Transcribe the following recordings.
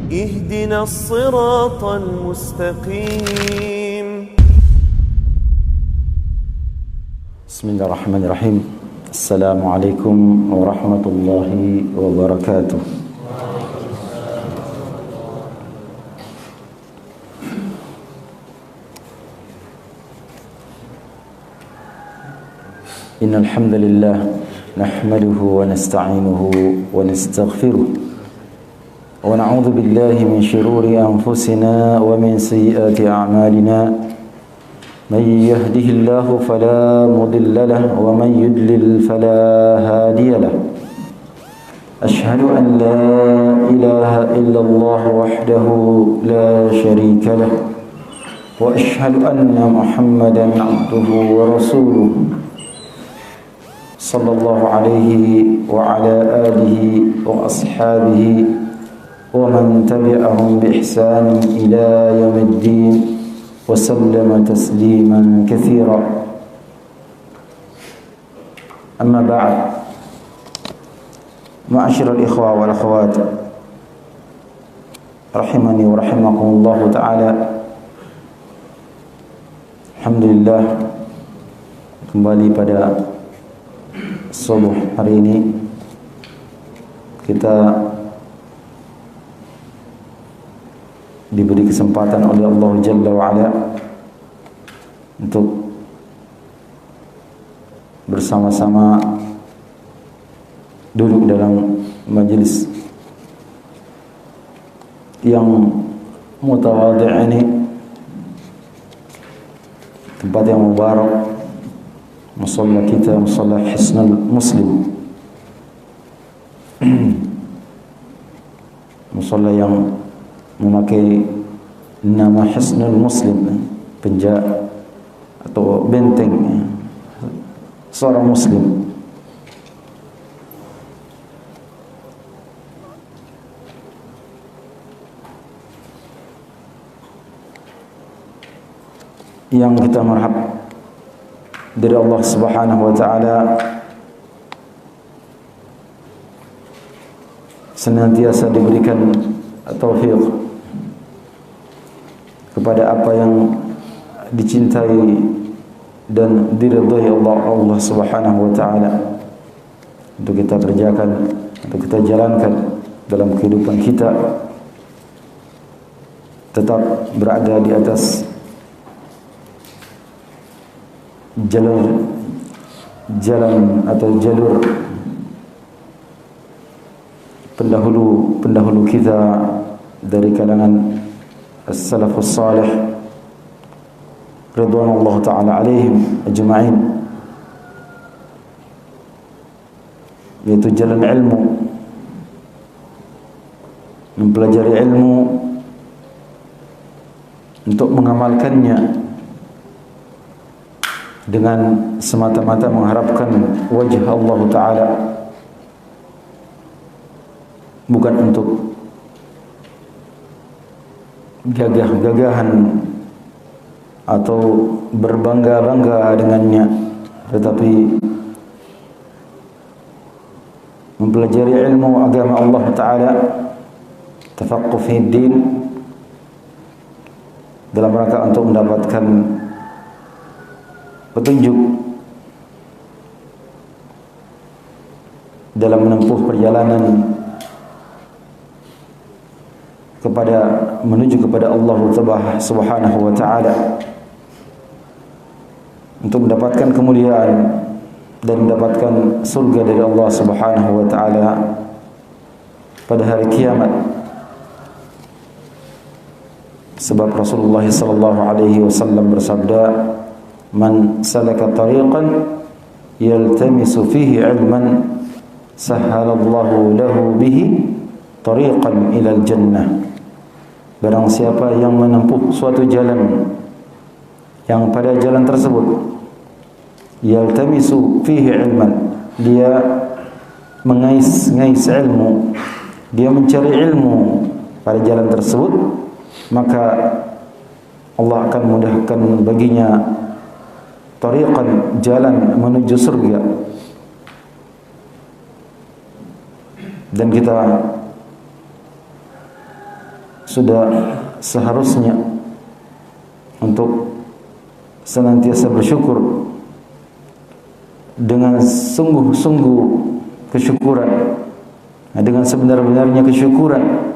اهدنا الصراط المستقيم. بسم الله الرحمن الرحيم. السلام عليكم ورحمة الله وبركاته. إن الحمد لله نحمده ونستعينه ونستغفره ونعوذ بالله من شرور أنفسنا ومن سيئات أعمالنا. من يهده الله فلا مضل له ومن يضلل فلا هادي له. أشهد أن لا إله إلا الله وحده لا شريك له وأشهد أن محمدا عبده ورسوله صلى الله عليه وعلى آله وأصحابه ومن تبعهم بإحسان إلى يوم الدين وسلم تسليما كثيرا. أما بعد، معاشر الإخوة والأخوات رحمني ورحمكم الله تعالى. Alhamdulillah, kembali pada subuh hari ini kita diberi kesempatan oleh Allah Jalla wa'ala untuk bersama-sama duduk dalam majelis yang mutawadhi' ini, tempat yang mubarak, musalla kita, musalla Hisnul Muslim, musalla yang memakai nama Hisnul Muslim, penjaga atau benteng seorang Muslim. Yang kita marhab dari Allah Subhanahu wa ta'ala senantiasa diberikan taufik kepada apa yang dicintai dan diridhai Allah Subhanahu wa ta'ala untuk kita kerjakan, untuk kita jalankan dalam kehidupan kita, tetap berada di atas jalan atau jalur pendahulu kita dari kalangan as-salafus salih ridwanullah ta'ala alaihim ajma'in, yaitu jalan ilmu, mempelajari ilmu untuk mengamalkannya dengan semata-mata mengharapkan wajah Allah Ta'ala, bukan untuk gagah-gagahan atau berbangga-bangga dengannya, tetapi mempelajari ilmu agama Allah Ta'ala, tafaqquh fi din, dalam rangka untuk mendapatkan petunjuk dalam menempuh perjalanan menuju kepada Allah Subhanahu wa ta'ala, untuk mendapatkan kemuliaan dan mendapatkan surga dari Allah Subhanahu wa ta'ala pada hari kiamat. Sebab Rasulullah sallallahu alaihi wasallam bersabda, "Man salaka tariqan yaltamisu fihi 'ilman sahhalallahu lahu bihi tariqan ilal jannah." Barang siapa yang menempuh suatu jalan, yang pada jalan tersebut yaltamisu fihi 'ilman, dia mengais-ngais ilmu, dia mencari ilmu pada jalan tersebut, maka Allah akan mudahkan baginya tariqan, jalan menuju surga. Dan kita sudah seharusnya untuk senantiasa bersyukur dengan sungguh-sungguh kesyukuran, dengan sebenar-benarnya kesyukuran.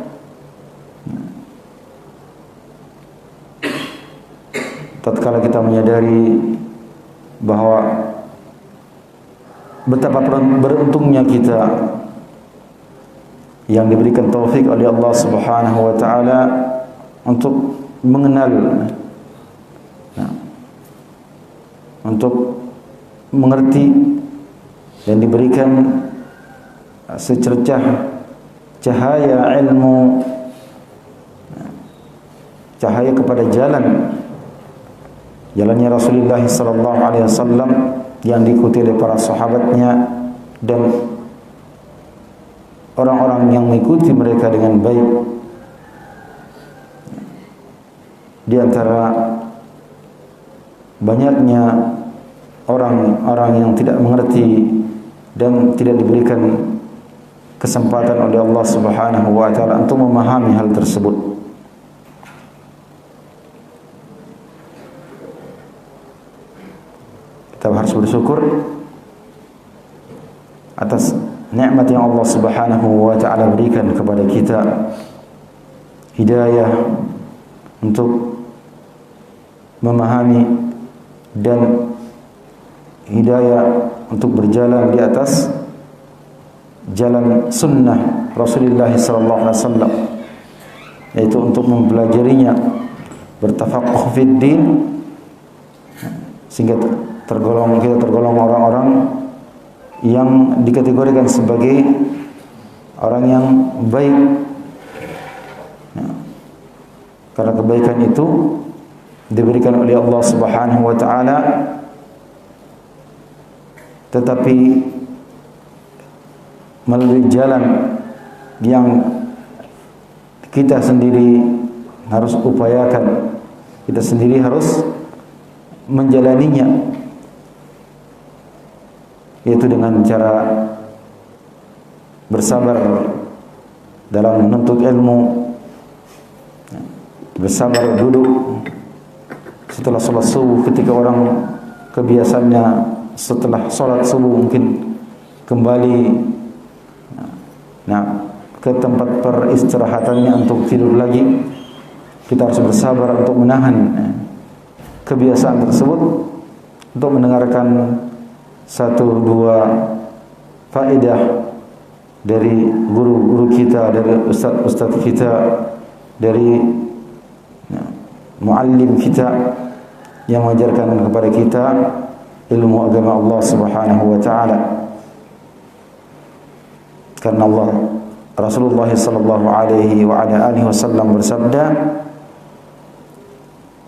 Tatkala kita menyadari bahwa betapa beruntungnya kita yang diberikan taufik oleh Allah Subhanahu wa taala untuk mengenal, untuk mengerti dan diberikan secercah cahaya ilmu, cahaya kepada jalannya Rasulullah sallallahu alaihi wasallam yang diikuti oleh para sahabatnya dan orang-orang yang mengikuti mereka dengan baik. Di antara banyaknya orang-orang yang tidak mengerti dan tidak diberikan kesempatan oleh Allah Subhanahu wa taala untuk memahami hal tersebut. Kita harus bersyukur atas nikmat yang Allah Subhanahu wa taala berikan kepada kita, hidayah untuk memahami dan hidayah untuk berjalan di atas jalan sunnah Rasulullah sallallahu alaihi wasallam, yaitu untuk mempelajarinya, bertafaqquh fid din, sehingga kita tergolong orang-orang yang dikategorikan sebagai orang yang baik. Karena kebaikan itu diberikan oleh Allah Subhanahu wa taala, tetapi melalui jalan yang kita sendiri harus upayakan, kita sendiri harus menjalaninya, yaitu dengan cara bersabar dalam menuntut ilmu, bersabar duduk setelah sholat subuh, ketika orang kebiasaannya setelah sholat subuh mungkin kembali ke tempat peristirahatannya untuk tidur lagi. Kita harus bersabar untuk menahan kebiasaan tersebut, untuk mendengarkan satu dua faedah dari guru-guru kita, dari ustaz-ustaz kita, dari muallim kita yang mengajarkan kepada kita ilmu agama Allah Subhanahu wa taala. Karena Rasulullah sallallahu alaihi wa ala alihi wasallam bersabda,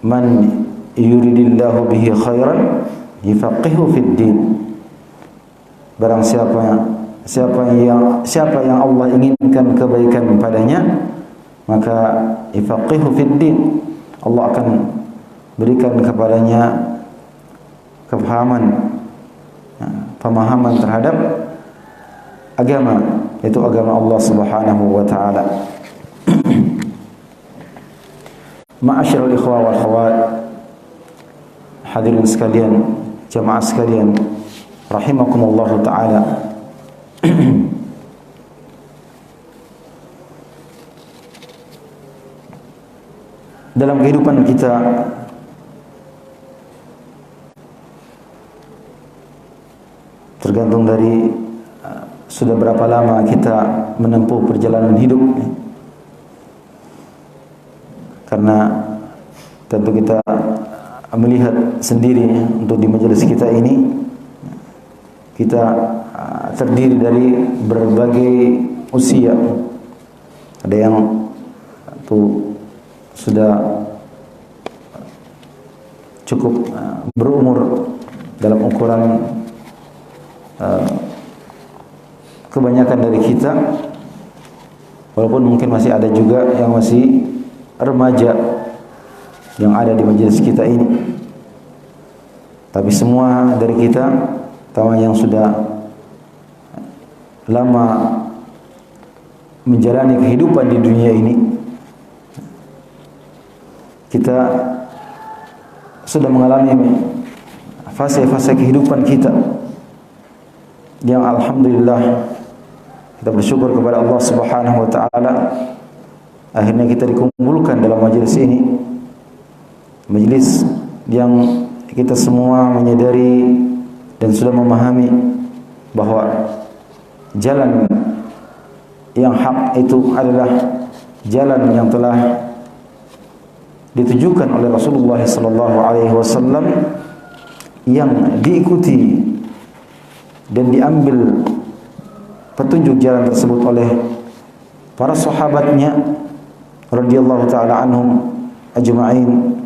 "Man yuridillahu bihi khairan yufaqihu fid din." Barang siapa yang Allah inginkan kebaikan padanya, maka yufaqihu fid din, Allah akan berikan kepadanya kefahaman, pemahaman terhadap agama, yaitu agama Allah Subhanahu wa taala. Ma'asyiral ikhwah wal akhwat, hadirin sekalian, jamaah sekalian, rahimakumullah taala. Dalam kehidupan kita tergantung dari sudah berapa lama kita menempuh perjalanan hidup. Karena tentu kita melihat sendiri untuk di majelis kita ini, kita terdiri dari berbagai usia. Ada yang sudah cukup berumur dalam ukuran kebanyakan dari kita, walaupun mungkin masih ada juga yang masih remaja yang ada di majelis kita ini. Tapi semua dari kita, terutama yang sudah lama menjalani kehidupan di dunia ini, kita sudah mengalami fase-fase kehidupan kita yang alhamdulillah kita bersyukur kepada Allah Subhanahu wa taala, akhirnya kita dikumpulkan dalam majelis ini, majelis yang kita semua menyadari dan sudah memahami bahwa jalan yang hak itu adalah jalan yang telah ditujukan oleh Rasulullah sallallahu alaihi wasallam, yang diikuti dan diambil petunjuk jalan tersebut oleh para sahabatnya radhiyallahu taala anhum ajma'in,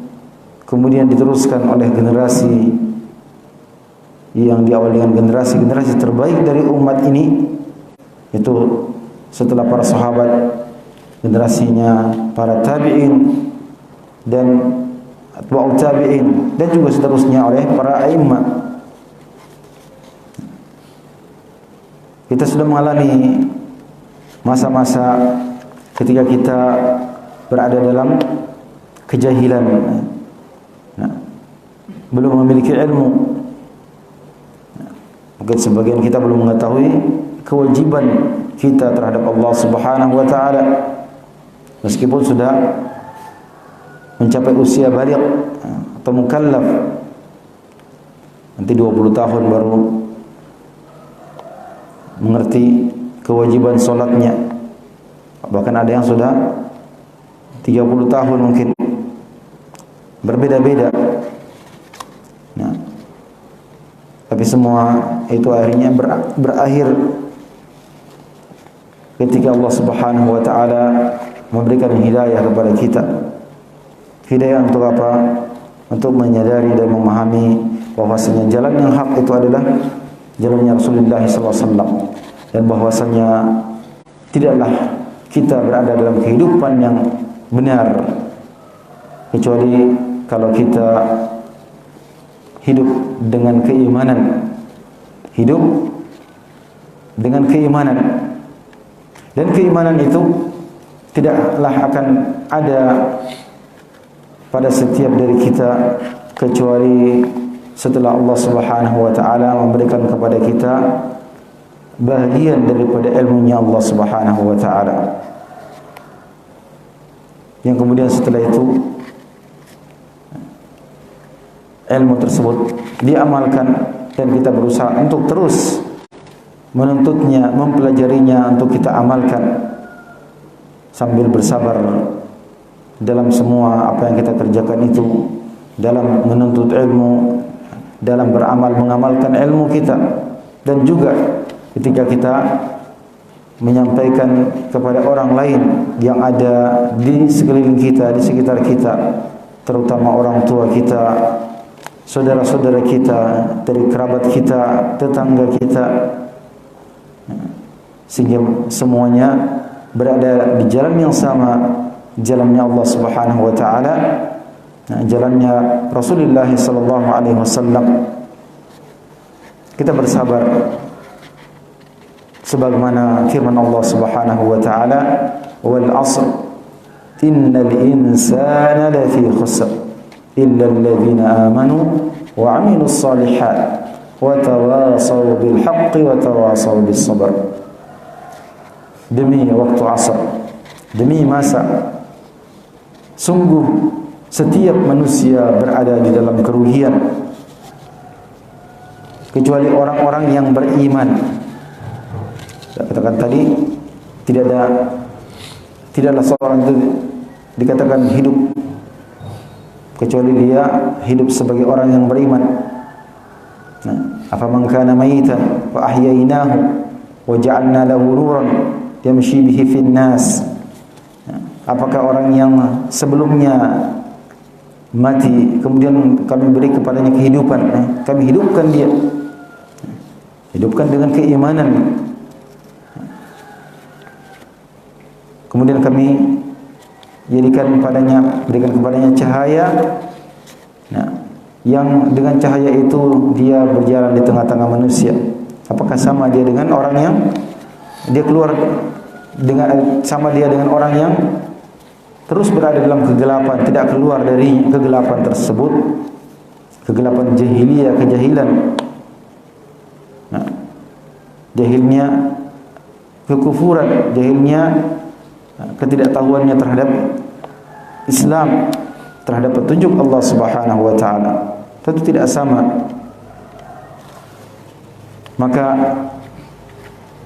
kemudian diteruskan oleh generasi yang diawali dengan generasi terbaik dari umat ini, itu setelah para sahabat generasinya para tabi'in dan atba'ut tabi'in, dan juga seterusnya oleh para a'immah. Kita sudah mengalami masa-masa ketika kita berada dalam kejahilan, belum memiliki ilmu. Mungkin sebagian kita belum mengetahui kewajiban kita terhadap Allah Subhanahu wa taala, meskipun sudah mencapai usia baligh atau mukallaf, nanti 20 tahun baru mengerti kewajiban solatnya, bahkan ada yang sudah 30 tahun mungkin, berbeda-beda. Nah, tapi semua itu akhirnya berakhir ketika Allah Subhanahu wa taala memberikan hidayah kepada kita. Hidayah untuk apa? Untuk menyadari dan memahami bahwasanya jalan yang hak itu adalah jalannya Rasulullah SAW, dan bahwasanya tidaklah kita berada dalam kehidupan yang benar kecuali kalau kita hidup dengan keimanan, dan keimanan itu tidaklah akan ada pada setiap dari kita kecuali setelah Allah Subhanahu wa taala memberikan kepada kita bahagian daripada ilmunya Allah Subhanahu wa taala, yang kemudian setelah itu ilmu tersebut diamalkan dan kita berusaha untuk terus menuntutnya, mempelajarinya, untuk kita amalkan sambil bersabar dalam semua apa yang kita kerjakan itu, dalam menuntut ilmu, dalam beramal mengamalkan ilmu kita, dan juga ketika kita menyampaikan kepada orang lain yang ada di sekeliling kita, di sekitar kita, terutama orang tua kita, saudara-saudara kita, dari kerabat kita, tetangga kita, sehingga semuanya berada di jalan yang sama, jalannya Allah Subhanahu wa taala, jalannya Rasulullah sallallahu alaihi wasallam. Kita bersabar sebagaimana firman Allah Subhanahu wa taala, wal 'asr innal insana lafi khusr illa alladhina amanu wa 'amilus shalihat wa tawasaw bil haqqi wa tawasaw bis sabr. Demi waktu asar, demi masa, sungguh setiap manusia berada di dalam kerugian kecuali orang-orang yang beriman. Saya katakan tadi, tidaklah seorang itu dikatakan hidup kecuali dia hidup sebagai orang yang beriman. Nah, afaman kana mayitan fa ahyainahu wa ja'alna lahu nuran yamshi bihi fin nas. Apakah orang yang sebelumnya mati kemudian kami beri kepadanya kehidupan, kami hidupkan dia, hidupkan dengan keimanan, kemudian kami berikan kepadanya cahaya, yang dengan cahaya itu dia berjalan di tengah-tengah manusia. Apakah sama dia dengan orang yang dia keluar dengan, sama dia dengan orang yang terus berada dalam kegelapan, tidak keluar dari kegelapan tersebut, kegelapan jahiliyah, kejahilan. Nah, jahilnya kekufuran, jahilnya ketidaktahuannya terhadap Islam, terhadap petunjuk Allah Subhanahu wa taala. Tentu tidak sama. Maka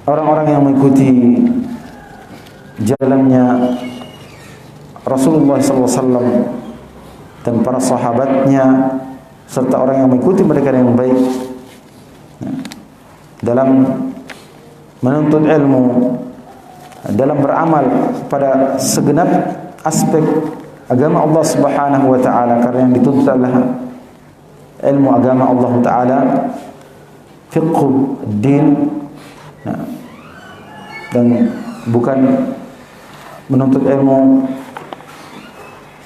orang-orang yang mengikuti jalannya Rasulullah SAW dan para sahabatnya serta orang yang mengikuti mereka yang baik dalam menuntut ilmu, dalam beramal pada segenap aspek agama Allah Subhanahu wa taala, karena yang dituntut adalah ilmu agama Allah taala, fiqh din, dan bukan menuntut ilmu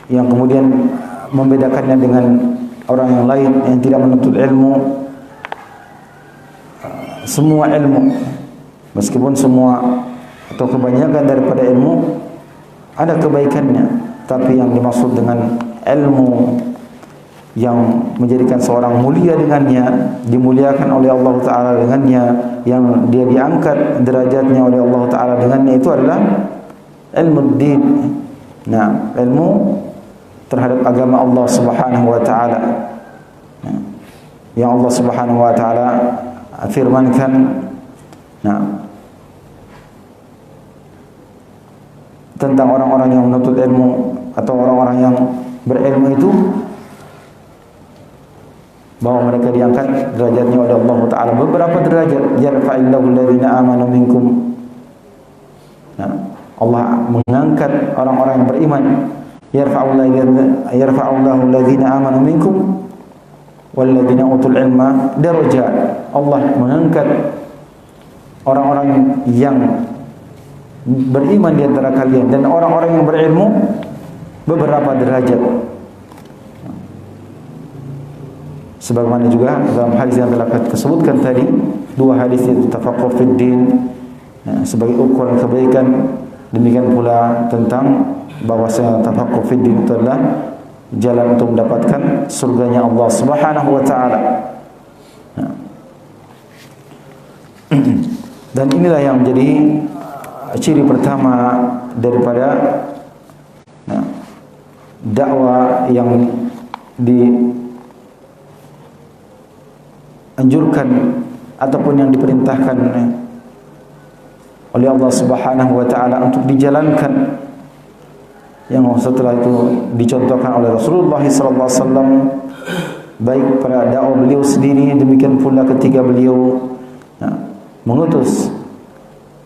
yang kemudian membedakannya dengan orang yang lain yang tidak menuntut ilmu. Semua ilmu, meskipun semua atau kebanyakan daripada ilmu ada kebaikannya, tapi yang dimaksud dengan ilmu yang menjadikan seorang mulia dengannya, dimuliakan oleh Allah Ta'ala dengannya, yang dia diangkat derajatnya oleh Allah Ta'ala dengannya, itu adalah ilmu din. Nah, ilmu terhadap agama Allah Subhanahu wa taala. Nah, yang Allah Subhanahu wa taala firmankan, tentang orang-orang yang menuntut ilmu atau orang-orang yang berilmu itu, bahwa mereka diangkat derajatnya oleh Allah Ta'ala beberapa derajat. Yarfa'illahu alladhina amanu minkum. Nah, Allah mengangkat orang-orang yang beriman. Yarfa'ullahu alladhina amanu minkum walladhina utul ilma darajat. Allah mengangkat orang-orang yang beriman di antara kalian dan orang-orang yang berilmu beberapa derajat. Sebagaimana juga dalam hadis yang telah kita sebutkan tadi, dua hadis itu tafaqquh fid din sebagai ukuran kebaikan, demikian pula tentang bahwasanya tafaqquh fid din itu adalah jalan untuk mendapatkan surganya Allah Subhanahu wa taala. Dan inilah yang menjadi ciri pertama daripada dakwah yang dianjurkan ataupun yang diperintahkan oleh Allah Subhanahu wa taala untuk dijalankan, yang setelah itu dicontohkan oleh Rasulullah sallallahu alaihi wasallam, baik pada dakwah beliau sendiri, demikian pula ketika beliau mengutus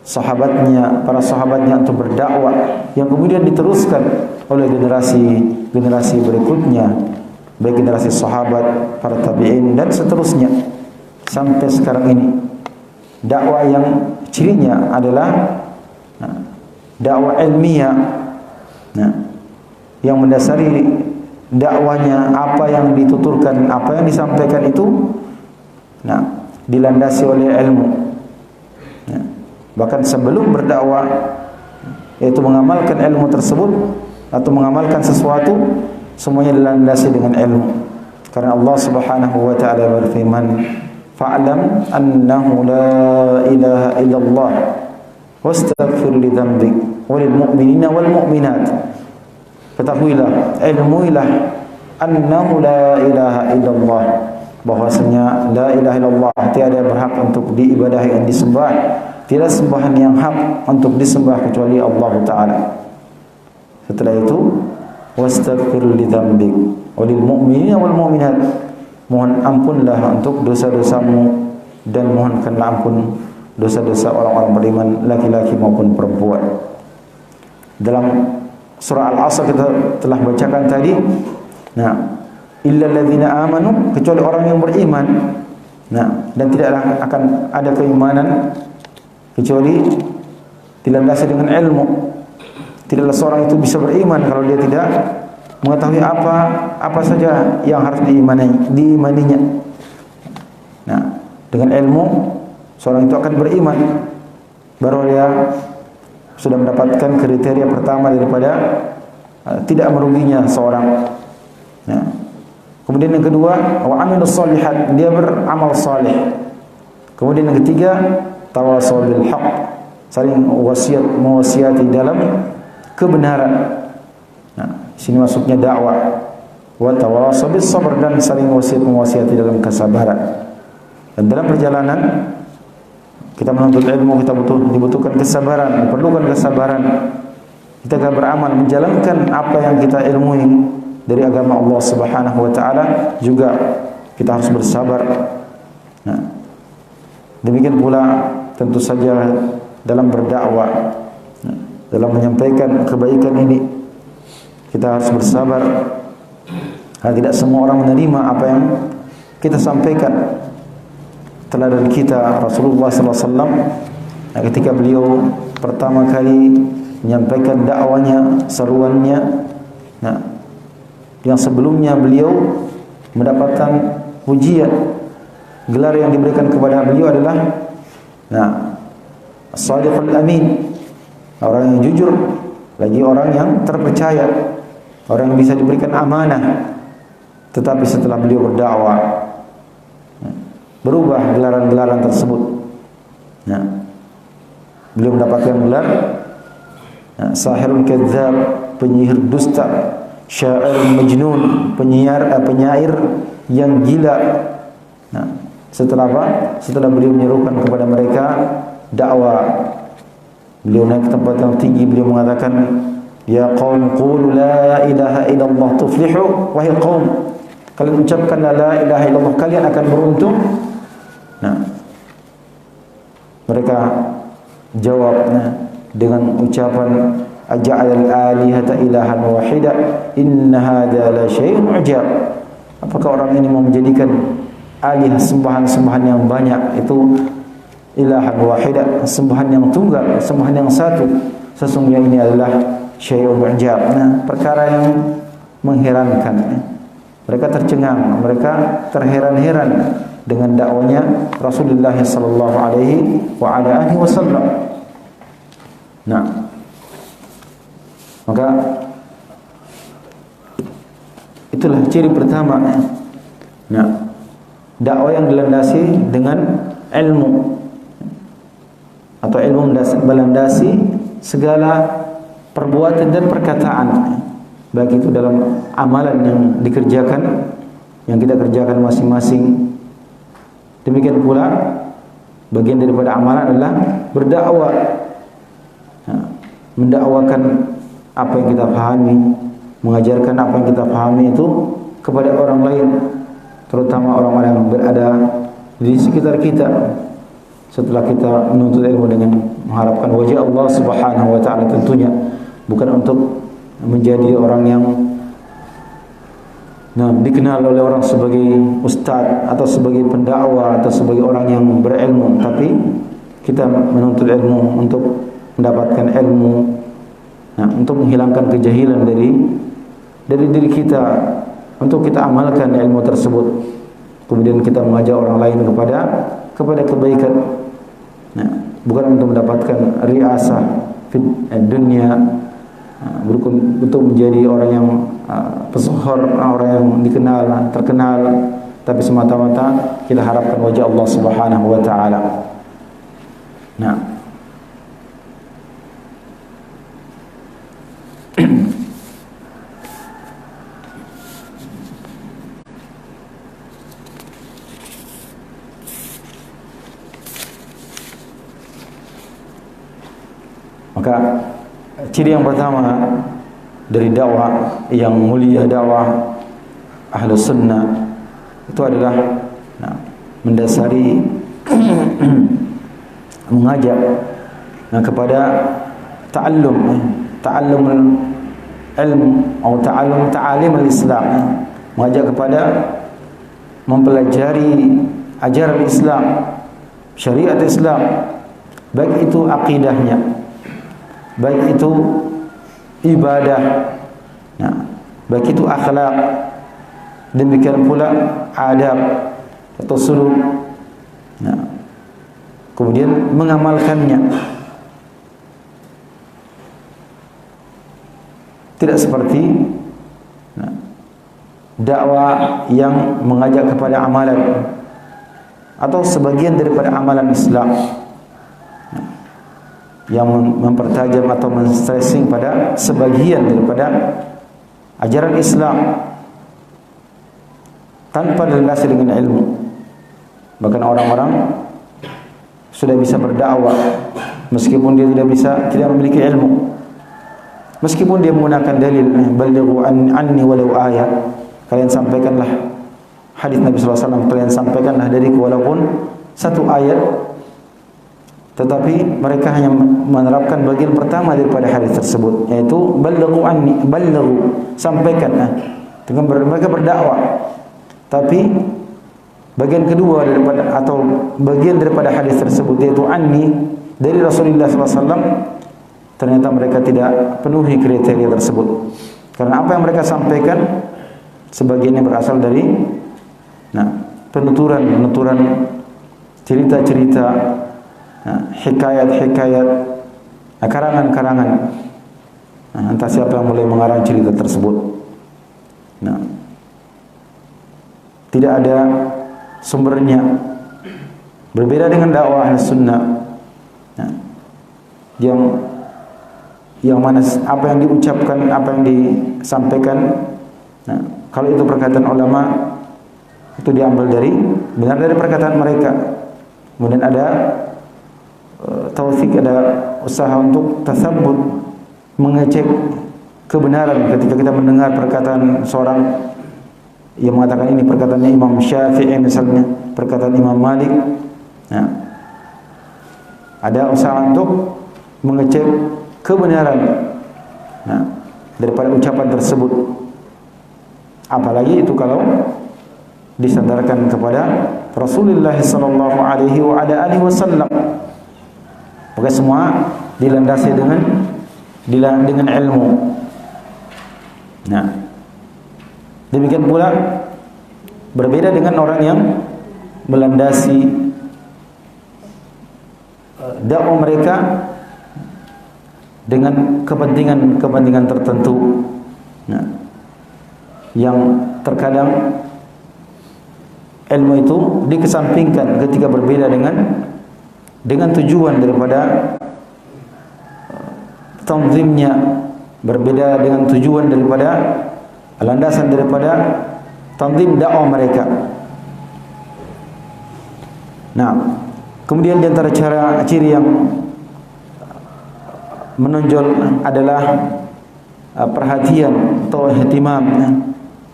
sahabatnya, para sahabatnya untuk berdakwah, yang kemudian diteruskan oleh generasi berikutnya, baik generasi sahabat, para tabi'in dan seterusnya sampai sekarang ini. Dakwah yang cirinya adalah dakwah ilmiah, yang mendasari dakwanya apa yang dituturkan, apa yang disampaikan itu dilandasi oleh ilmu. Bahkan sebelum berdakwah, yaitu mengamalkan ilmu tersebut atau mengamalkan sesuatu, semuanya dilandasi dengan ilmu. Karena Allah Subhanahu wa taala berfirman, fa'lam annahu la ilaha illallah wastaghfir li dzambik walil mu'minina wal mu'minat. Ketahuilah, ilmuilah annahu la ilaha illallah, bahwasanya la ilaha illallah, tiada berhak untuk diibadahi dan disembah, tiada sembahan yang hak untuk disembah kecuali Allah Ta'ala. Setelah itu, wastaghfir li dzambik walil mu'minina wal mu'minat, mohon ampunlah untuk dosa-dosamu dan mohonkanlah ampun dosa-dosa orang-orang beriman, laki-laki maupun perempuan. Dalam surah Al-Asr kita telah bacakan tadi, illal ladzina amanu, kecuali orang yang beriman. Dan tidaklah akan ada keimanan kecuali dilandasi dengan ilmu. Tidaklah seorang itu bisa beriman kalau dia tidak mengetahui apa saja yang harus diimaninya. Dengan ilmu seorang itu akan beriman, baru dia sudah mendapatkan kriteria pertama daripada tidak meruginya seorang. Ya. Kemudian yang kedua, wa amilus shalihat, dia beramal saleh. Kemudian yang ketiga, tawasaw bil haqq, saling mewasiati dalam kebenaran. Nah, sini masuknya dakwah. Wa tawasaw bis sabr, dan saling mewasiati dalam kesabaran. Dan dalam perjalanan kita menuntut ilmu, kita dibutuhkan kesabaran, diperlukan kesabaran. Kita akan beramal menjalankan apa yang kita ilmui dari agama Allah Subhanahu wa taala, juga kita harus bersabar. Nah, demikian pula tentu saja dalam berdakwah, dalam menyampaikan kebaikan ini kita harus bersabar. Karena tidak semua orang menerima apa yang kita sampaikan. Teladan kita Rasulullah sallallahu alaihi wasallam ketika beliau pertama kali menyampaikan dakwanya, seruannya, nah, yang sebelumnya beliau mendapatkan pujian, gelar yang diberikan kepada beliau adalah as-sadiqul amin, orang yang jujur, lagi orang yang terpercaya, orang yang bisa diberikan amanah. Tetapi setelah beliau berdakwah, berubah gelaran-gelaran tersebut. Beliau mendapatkan gelar sahirun kadzdzab, penyihir dusta, syair majnun, penyair yang gila. Nah, setelah apa? Setelah beliau menyerukan kepada mereka dakwah, beliau naik ke tempat yang tinggi, beliau mengatakan, ya qaum qulu la ilaha illallah tuflihu, wahai qaum, kalian ucapkan la ilaha illallah, kalian akan beruntung. Nah, mereka jawab dengan ucapan aja'al alihata ilahan wahida inna hadza la syai'un ujab. Apakah orang ini mau menjadikan alihah, sembahan-sembahan yang banyak itu ilahan wahida, sembahan yang tunggal, sembahan yang satu, sesungguhnya ini adalah syai'un ujab. Nah, perkara yang mengherankan. Mereka tercengang, mereka terheran-heran dengan dakwanya Rasulullah sallallahu alaihi wasallam. Nah, maka itulah ciri pertama. Nah, dakwah yang dilandasi dengan ilmu, atau ilmu melandasi segala perbuatan dan perkataan, baik itu dalam amalan yang dikerjakan, yang kita kerjakan masing-masing. Demikian pula bagian daripada amalan adalah berdakwah, mendakwakan apa yang kita pahami, mengajarkan apa yang kita pahami itu kepada orang lain, terutama orang-orang yang berada di sekitar kita. Setelah kita menuntut ilmu dengan mengharapkan wajah Allah Subhanahu wa taala, tentunya bukan untuk menjadi orang yang dikenal oleh orang sebagai ustaz atau sebagai pendakwah atau sebagai orang yang berilmu, tapi kita menuntut ilmu untuk mendapatkan ilmu, untuk menghilangkan kejahilan dari diri kita, untuk kita amalkan ilmu tersebut, kemudian kita mengajak orang lain kepada kebaikan. Bukan untuk mendapatkan riasah di dunia, untuk menjadi orang yang pesohor, orang yang dikenal, terkenal, tapi semata-mata kita harapkan wajah Allah Subhanahu wa taala. Nah, maka ciri yang pertama dari dakwah yang mulia, dakwah Ahlus Sunnah, itu adalah mendasari mengajak kepada ta'allum ilmu atau ta'alim al-Islam, mengajak kepada mempelajari ajaran Islam, syariat Islam, baik itu akidahnya, baik itu ibadah, baik itu akhlak, demikian pula adab atau suluk, kemudian mengamalkannya. Tidak seperti dakwah yang mengajak kepada amalan atau sebagian daripada amalan Islam yang mempertajam atau men-stressing pada sebagian daripada ajaran Islam tanpa dilandasi dengan ilmu. Bahkan orang-orang sudah bisa berdakwah meskipun dia tidak memiliki ilmu, meskipun dia menggunakan dalil balighu anni walau ayat, kalian sampaikanlah hadis Nabi SAW, kalian sampaikanlah dariku walaupun satu ayat. Tetapi mereka hanya menerapkan bagian pertama daripada hadis tersebut, yaitu balighu anni, balighu, sampaikan. Dengan mereka berdakwah, tapi bagian kedua daripada atau bagian daripada hadis tersebut, yaitu anni, dari Rasulullah SAW, ternyata mereka tidak penuhi kriteria tersebut. Karena apa yang mereka sampaikan sebagiannya berasal dari penuturan cerita-cerita, hikayat-hikayat, karangan-karangan. Entah siapa yang mulai mengarang cerita tersebut. Tidak ada sumbernya. Berbeda dengan dakwah Ahlussunnah, yang mana apa yang diucapkan, apa yang disampaikan, kalau itu perkataan ulama, itu diambil benar dari perkataan mereka. Kemudian ada taufik, ada usaha untuk tasabbut, mengecek kebenaran ketika kita mendengar perkataan seorang yang mengatakan ini perkataannya Imam Syafi'i misalnya, perkataan Imam Malik. Ada usaha untuk mengecek kebenaran daripada ucapan tersebut. Apalagi itu kalau disandarkan kepada Rasulullah sallallahu alaihi wasallam. Maka semua dilandasi dengan ilmu. Demikian pula berbeda dengan orang yang melandasi dakwah mereka dengan kepentingan tertentu, yang terkadang ilmu itu dikesampingkan ketika berbeda dengan tujuan daripada tanzimnya, berbeda dengan tujuan daripada landasan daripada tanzim dakwah mereka. Kemudian di antara ciri yang menonjol adalah perhatian atau ihtimam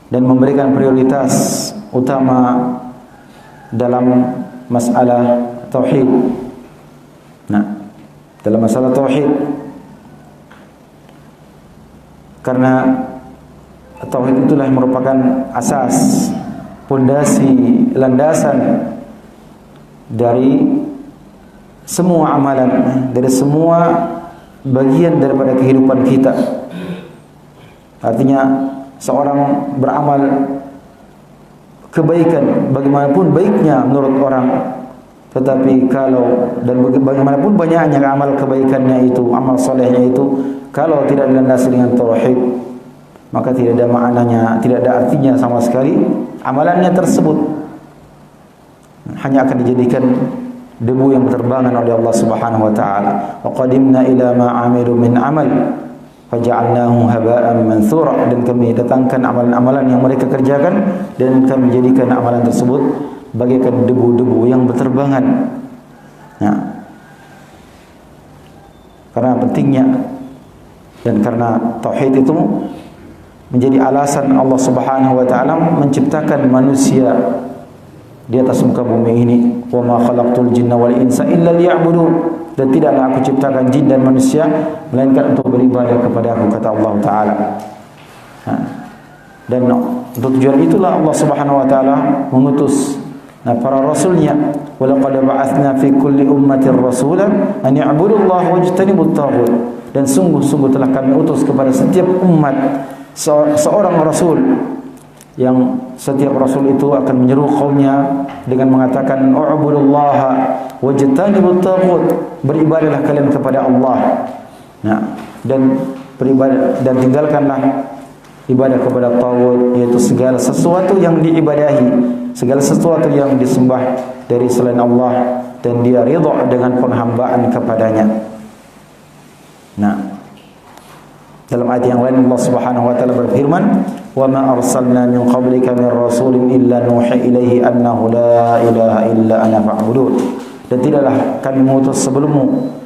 dan memberikan prioritas utama dalam masalah tauhid. Dalam masalah tauhid, karena tauhid itulah yang merupakan asas, pondasi, landasan dari semua amalan, dari semua bagian daripada kehidupan kita. Artinya seorang beramal kebaikan bagaimanapun baiknya menurut orang, tetapi kalau dan bagaimanapun banyaknya amal kebaikannya itu, amal solehnya itu, kalau tidak dilandasi dengan tauhid, maka tidak ada maknanya, tidak ada artinya sama sekali amalannya tersebut. Hanya akan dijadikan debu yang berterbangan oleh Allah Subhanahu wa taala. Wa qadimna ila ma 'amilu min amal faja'alnahu haba'an manthura, dan kami datangkan amalan-amalan yang mereka kerjakan dan kami jadikan amalan tersebut bagaikan debu-debu yang berterbangan. Karena pentingnya dan karena tauhid itu menjadi alasan Allah Subhanahu wa taala menciptakan manusia di atas muka bumi ini. Wa ma khalaqtul jinna wal insa illa liya'budun, dan tidaklah aku ciptakan jin dan manusia melainkan untuk beribadah kepada aku, kata Allah taala. Dan untuk tujuan itulah Allah Subhanahu wa taala mengutus para rasulnya. Wa laqad ba'atsna fi kulli ummatin rasulan an ya'budullaha wajtanibut taghut, dan sungguh-sungguh telah kami utus kepada setiap umat seorang rasul, yang setiap rasul itu akan menyeru kaumnya dengan mengatakan u'budullaha wajtanibut taghut, beribadahlah kalian kepada Allah. Dan beribadah dan tinggalkanlah ibadah kepada taghut, yaitu segala sesuatu yang diibadahi, segala sesuatu yang disembah dari selain Allah, dan dia ridha dengan penghambaan kepadanya. Nah, dalam ayat yang lain Allah Subhanahu wa taala berfirman, "Wa ma arsalna min qablika min rasulin illa nuhi ilaihi annahu la ilaha illa ana fa'budun." Dan tidaklah kami mengutus sebelummu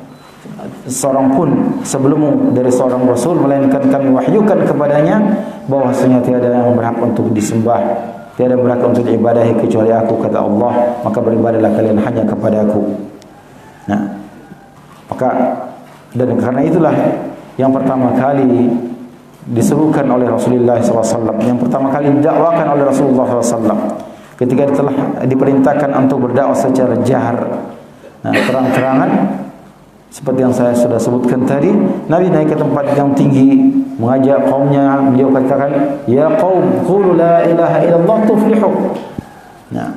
seorang pun sebelummu dari seorang rasul, melainkan kami wahyukan kepadanya bahwasanya tiada yang berhak untuk disembah, tiada yang berhak untuk diibadahi kecuali aku, kata Allah, maka beribadahlah kalian hanya kepada aku. Nah, maka dan karena itulah yang pertama kali diserukan oleh Rasulullah SAW, yang pertama kali didakwakan oleh Rasulullah SAW ketika telah diperintahkan untuk berdakwah secara jahar, nah, terang-terangan. Seperti yang saya sudah sebutkan tadi, Nabi naik ke tempat yang tinggi mengajak kaumnya. Beliau katakan, "Ya qaum, qulu la ilaha illallah tuflihu." Nah,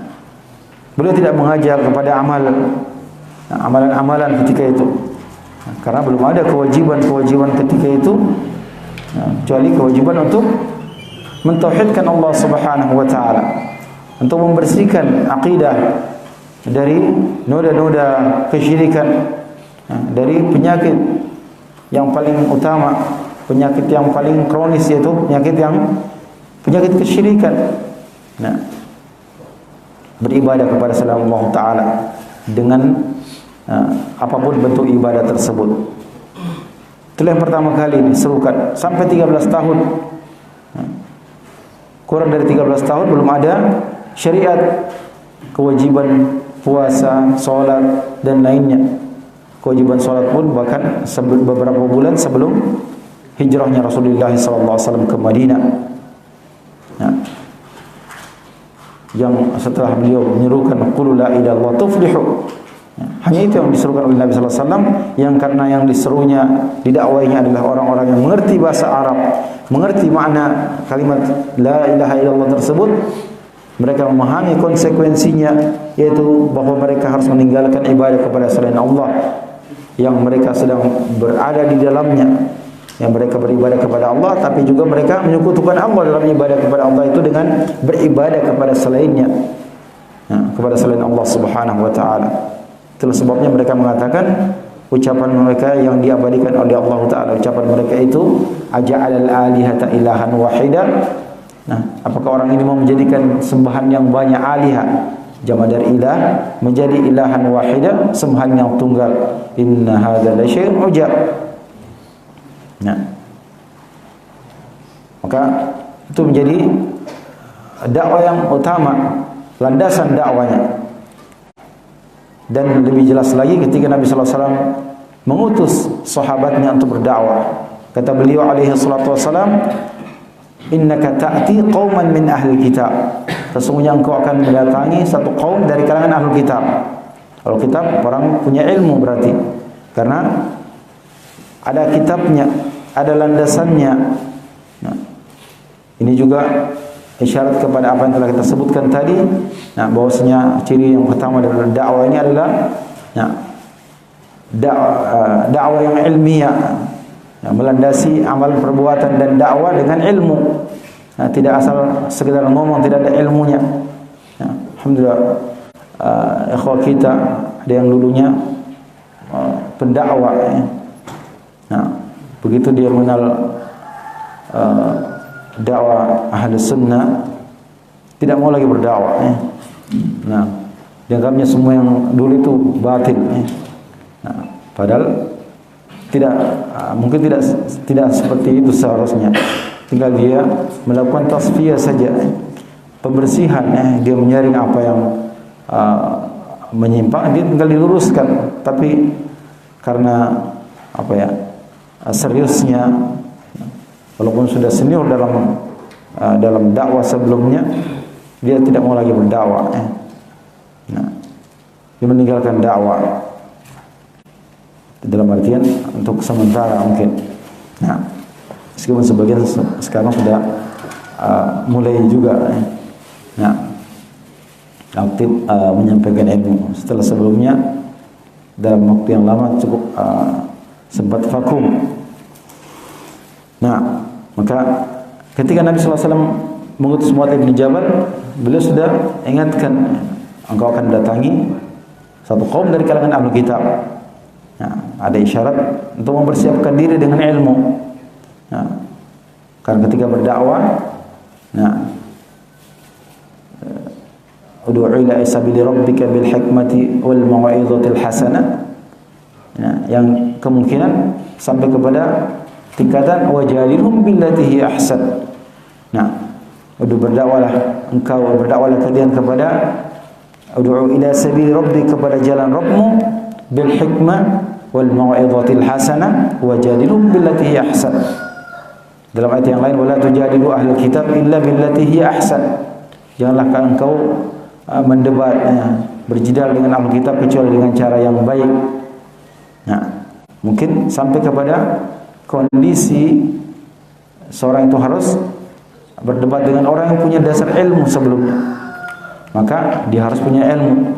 beliau tidak mengajak kepada amalan-amalan ketika itu, karena belum ada kewajiban ketika itu, kecuali kewajiban untuk mentauhidkan Allah Subhanahu wa taala, untuk membersihkan akidah dari noda-noda kesyirikan, dari penyakit yang paling utama, penyakit yang paling kronis, yaitu penyakit kesyirikan. Nah, beribadah kepada selain Allah taala dengan apapun bentuk ibadah tersebut. Itulah yang pertama kali diserukan sampai 13 tahun. Kurang dari 13 tahun belum ada syariat kewajiban puasa, salat dan lainnya. Kewajiban salat pun bahkan beberapa bulan sebelum hijrahnya Rasulullah SAW ke Madinah. Nah, yang setelah beliau menyerukan qul la ilaha illallah tuflihu, hanya itu yang diserukan oleh Nabi SAW, yang karena yang diserunya, didakwainya adalah orang-orang yang mengerti bahasa Arab, mengerti makna kalimat la ilaha illallah tersebut. Mereka memahami konsekuensinya, yaitu bahwa mereka harus meninggalkan ibadah kepada selain Allah yang mereka sedang berada di dalamnya, yang mereka beribadah kepada Allah, tapi juga mereka menyekutukan Allah dalam ibadah kepada Allah itu dengan beribadah kepada selainnya, kepada selain Allah Subhanahu wa taala. Itulah sebabnya mereka mengatakan, ucapan mereka yang diabadikan oleh Allah taala, ucapan mereka itu aja'alal alihata ilahan wahida. Nah, apakah orang ini mau menjadikan sembahan yang banyak, alihah jama dari ilah, menjadi ilahan wahida, sembahan yang tunggal. Inna hadza la syai'un ujab. Nah, maka itu menjadi dakwah yang utama, landasan dakwanya. Dan lebih jelas lagi ketika Nabi SAW mengutus sahabatnya untuk berdakwah, kata beliau alaihi salatu wassalam, innaka ta'ti qauman min ahli kitab, sesungguhnya engkau akan mendatangi satu kaum dari kalangan ahli kitab. Kalau kitab orang punya ilmu berarti, karena ada kitabnya, ada landasannya. Nah, ini juga isyarat kepada apa yang telah kita sebutkan tadi. Nah, bahwasanya ciri yang pertama dari dakwah ini adalah dakwah yang ilmiah, melandasi amal perbuatan dan dakwah dengan ilmu. Nah, tidak asal sekedar ngomong, tidak ada ilmunya. Nah, alhamdulillah, ikhwah kita ada yang dulunya pendakwah. Nah, begitu dia mengenal dakwah ahli sunnah, tidak mau lagi berdakwah. Nah, dianggapnya semua yang dulu itu batil. Nah, padahal mungkin tidak seperti itu seharusnya. Tinggal dia melakukan tasfiyah saja, pembersihan. Dia menyaring apa yang menyimpang, dia tinggal diluruskan. Tapi karena seriusnya, walaupun sudah senior dalam dakwah sebelumnya, dia tidak mau lagi berdakwah. Nah, dia meninggalkan dakwah dalam artian untuk sementara mungkin. Nah, meskipun sebagian sekarang sudah mulai juga aktif menyampaikan ilmu. Setelah sebelumnya dalam waktu yang lama cukup sempat vakum. Nah, maka ketika Nabi SAW mengutus Muadz bin Jabal, beliau sudah ingatkan, engkau akan datangi satu kaum dari kalangan ahlu kitab. Nah, ada isyarat untuk mempersiapkan diri dengan ilmu. Nah, karena ketika berdakwah, nah, ud'u ila sabili rabbika bil hikmati wal mau'izatil hasanah. Nah, yang kemungkinan sampai kepada tingkatan wajadilhum billati hi ahsan. Nah, berdakwahlah kalian kepada ud'u ila sabili rabbika, kepada jalan Rabbmu, bil hikmah wal mau'izatil hasanah wajadilhum billati hi ahsan. Dalam ayat yang lain, wala tujadilu ahlul kitab illa billati hi ahsan. Janganlah engkau mendebat, berjidal dengan ahli kitab kecuali dengan cara yang baik. Nah, mungkin sampai kepada kondisi seorang itu harus berdebat dengan orang yang punya dasar ilmu sebelumnya. Maka dia harus punya ilmu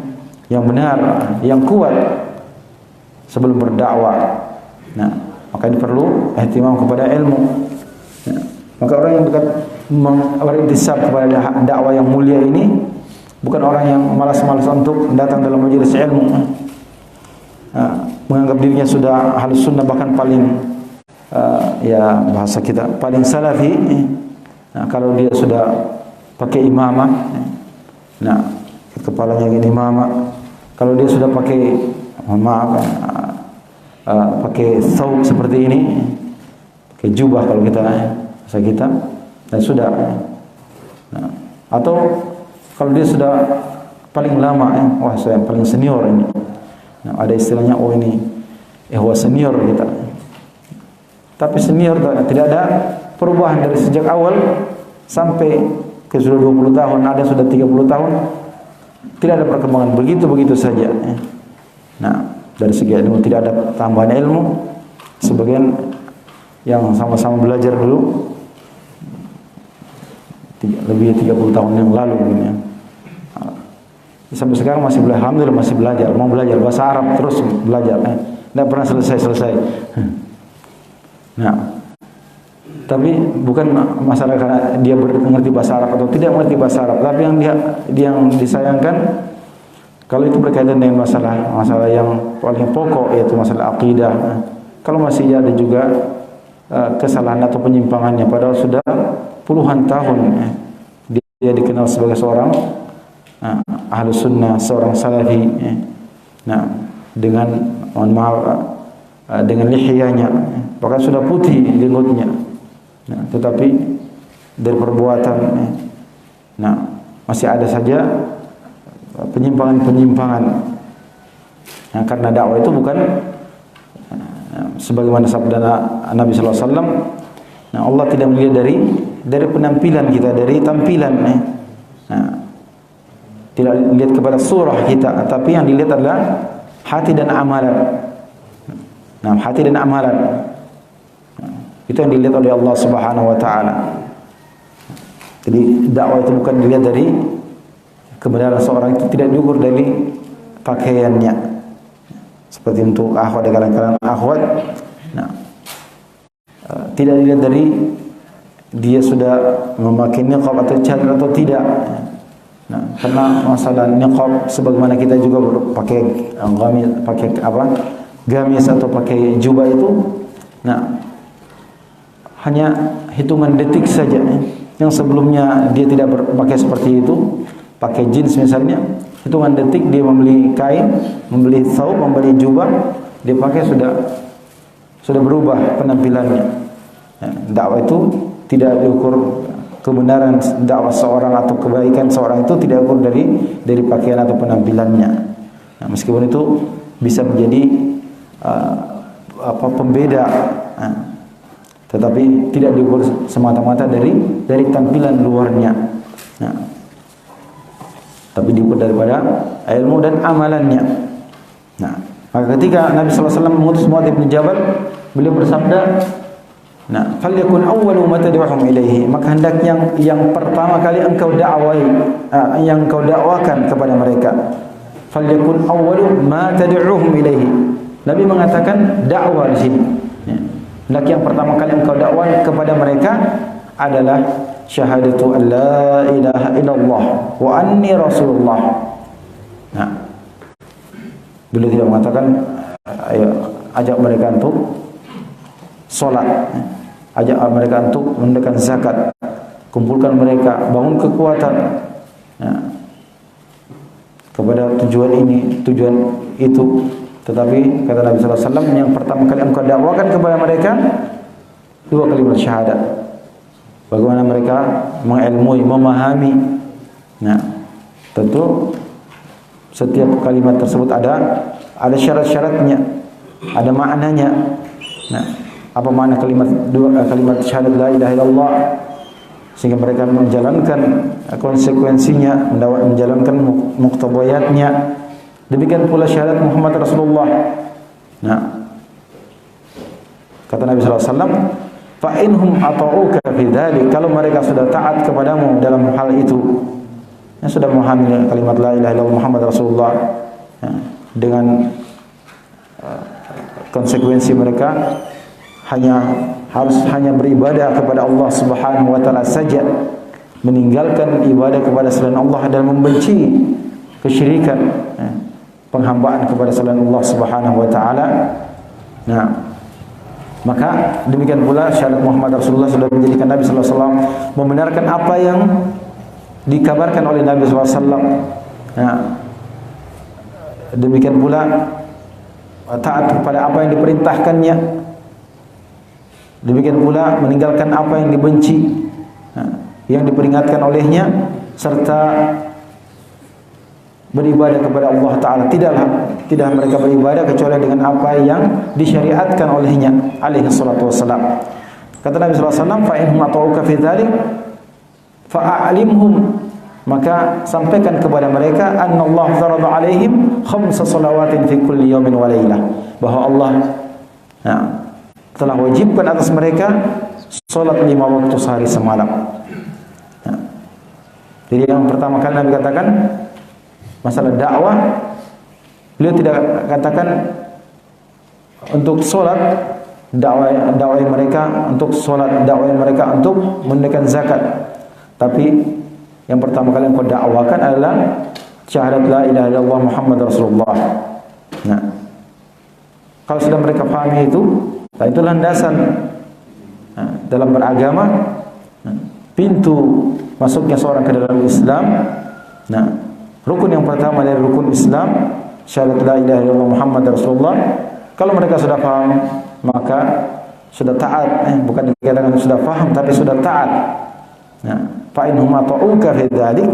yang benar, yang kuat sebelum berdakwah. Nah, maka ini perlu ihtimam kepada ilmu. Nah, maka orang yang dekat berintisab kepada dakwah yang mulia ini bukan orang yang malas-malas untuk datang dalam majelis ilmu, menganggap dirinya sudah ahlus sunnah, bahkan paling ya bahasa kita paling salafi. Nah, kalau dia sudah pakai imamah, nah kepalanya gini imamah. Kalau dia sudah pakai, maaf, pakai thawb seperti ini, pakai jubah kalau kita bahasa kita, dan sudah. Nah, atau kalau dia sudah paling lama, wah saya paling senior ini. Nah, ada istilahnya, oh ini wah senior kita. Tapi senior tidak ada perubahan dari sejak awal sampai ke sudah 20 tahun, ada sudah 30 tahun. Tidak ada perkembangan, begitu-begitu saja. Nah, dari segi ilmu tidak ada tambahan ilmu. Sebagian yang sama-sama belajar dulu lebih 30 tahun yang lalu ya. Sampai sekarang masih belajar, alhamdulillah masih belajar, mau belajar bahasa Arab terus belajar, tidak pernah selesai. Nah, tapi bukan masalah karena dia mengerti bahasa Arab atau tidak mengerti bahasa Arab, tapi yang disayangkan kalau itu berkaitan dengan masalah yang paling pokok, yaitu masalah akidah. Kalau masih ada juga kesalahan atau penyimpangannya, padahal sudah puluhan tahun dia dikenal sebagai seorang ahlu sunnah, seorang salafi. Nah, dengan mohon maaf, dengan lihiyahnya, bahkan sudah putih jenggotnya. Nah, tetapi dari perbuatan, nah masih ada saja penyimpangan. Nah, karena dakwah itu bukan sebagaimana sabda Nabi sallallahu alaihi wasallam. Nah, Allah tidak melihat dari penampilan kita, dari tampilan. Nah, tidak dilihat kepada surah kita, tapi yang dilihat adalah hati dan amalan. Nah, hati dan amalan. Nah, itu yang dilihat oleh Allah Subhanahu wa taala. Jadi dakwah itu bukan dilihat dari kebenaran seorang, itu tidak diukur dari pakaiannya. Seperti untuk akhwat, kadang-kadang akhwat, nah, tidak dilihat dari dia sudah memakai niqab atau cadar atau tidak. Nah, karena masalah niqab, sebagaimana kita juga pakai gamis atau pakai jubah itu, nah hanya hitungan detik saja. Yang sebelumnya dia tidak pakai seperti itu, pakai jeans misalnya, hitungan detik dia membeli kain, membeli thawb, membeli jubah, dia pakai sudah berubah penampilannya. Nah, dakwah itu tidak diukur, kebenaran dakwah seorang atau kebaikan seorang itu tidak ukur dari pakaian atau penampilannya. Nah, meskipun itu bisa menjadi pembeda, tetapi tidak diukur semata-mata dari tampilan luarnya. Nah, tapi diukur daripada ilmu dan amalannya. Nah, maka ketika Nabi sallallahu alaihi wasallam mengutus Muadz bin Jabal, beliau bersabda, nah, falyakun awwalu ma tad'uhum ilaihi, maka hendaknya yang pertama kali engkau yang engkau dakwakan kepada mereka. Falyakun awwalu ma tad'uhum ilaihi. Nabi mengatakan dakwah di sini. Ya. Hendaknya yang pertama kali engkau dakwah kepada mereka adalah syahadatu an la ilaha illallah wa anni rasulullah. Nah, beliau tidak mengatakan ayo ajak mereka untuk sholat, ajak mereka untuk menunaikan zakat, kumpulkan mereka, bangun kekuatan. Nah, kepada tujuan ini, tujuan itu. Tetapi kata Nabi sallallahu alaihi wasallam, yang pertama kali engkau dakwakan kepada mereka dua kalimat syahadat. Bagaimana mereka mengilmui, memahami. Nah, tentu setiap kalimat tersebut ada syarat-syaratnya, ada maknanya. Nah, apa makna kalimat syahadat la ilaha illallah? Sehingga mereka menjalankan konsekuensinya, menjalankan muqtadayatnya. Demikian pula syahadat Muhammad Rasulullah. Nah, kata Nabi sallallahu alaihi wasallam, fa inhum ata'uka fi dzalik, kalau mereka sudah taat kepadamu dalam hal itu, yang sudah memahami kalimat la ilaha illallah Muhammad Rasulullah, ya, dengan konsekuensi mereka harus hanya beribadah kepada Allah Subhanahu wa taala saja, meninggalkan ibadah kepada selain Allah dan membenci kesyirikan, ya, penghambaan kepada selain Allah Subhanahu wa taala. Nah, maka demikian pula syahadat Muhammad Rasulullah sudah menjadikan Nabi sallallahu alaihi wasallam membenarkan apa yang dikabarkan oleh Nabi sallallahu alaihi wasallam. Nah, demikian pula taat kepada apa yang diperintahkannya. Demikian pula meninggalkan apa yang dibenci, yang diperingatkan olehnya, serta beribadah kepada Allah Ta'ala. Tidak mereka beribadah kecuali dengan apa yang disyariatkan olehnya, alaihi salatu wassalam. Kata Nabi sallallahu alaihi wasallam, fa inhum ata'uka fi dzalik fa'alimhum, maka sampaikan kepada mereka annallahu farada alaihim khamsa salawatin fi kulli yawmin wa lailah, bahwa Allah telah wajibkan atas mereka salat 5 waktu sehari semalam. Jadi yang pertama kali Nabi katakan masalah dakwah, beliau tidak katakan untuk sholat dakwah mereka, untuk sholat dakwah mereka untuk menunaikan zakat. Tapi yang pertama kali yang kau dakwakan adalah syahadat la ilaha illallah Muhammad Rasulullah. Nah, kalau sudah mereka pahami itu, nah, itu landasan dalam beragama, pintu masuknya seorang ke dalam Islam. Nah, rukun yang pertama dari rukun Islam, syahadat la ilaha illallah Muhammad Rasulullah. Kalau mereka sudah paham, maka sudah taat. Bukan dikatakan sudah paham, tapi sudah taat. Nah, fa inhum ata'uka fi dzalik,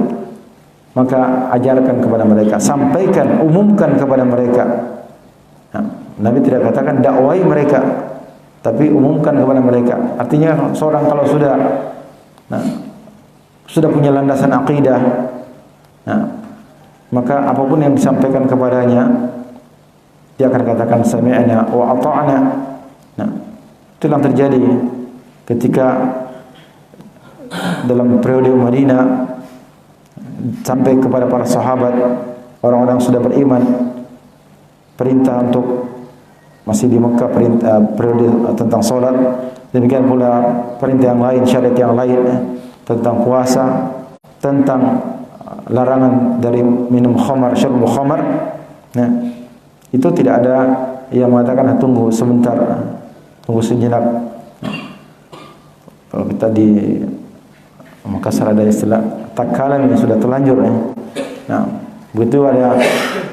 maka ajarkan kepada mereka, sampaikan, umumkan kepada mereka. Nah, Nabi tidak katakan dakwai mereka, tapi umumkan kepada mereka. Artinya seorang kalau sudah punya landasan akidah, maka apapun yang disampaikan kepadanya, dia akan katakan sami'na wa ata'na. Nah, itu yang terjadi ketika dalam periode Madinah sampai kepada para sahabat, orang-orang sudah beriman, perintah untuk masih di Mekah, perintah periode tentang salat, demikian pula perintah yang lain, syariat yang lain tentang puasa, tentang larangan dari minum khamar, syurbul khamar. Nah, itu tidak ada yang mengatakan tunggu sebentar, tunggu sejenak. Kalau kita di Makassar ada istilah takalan yang sudah terlanjur. Nah, begitu ada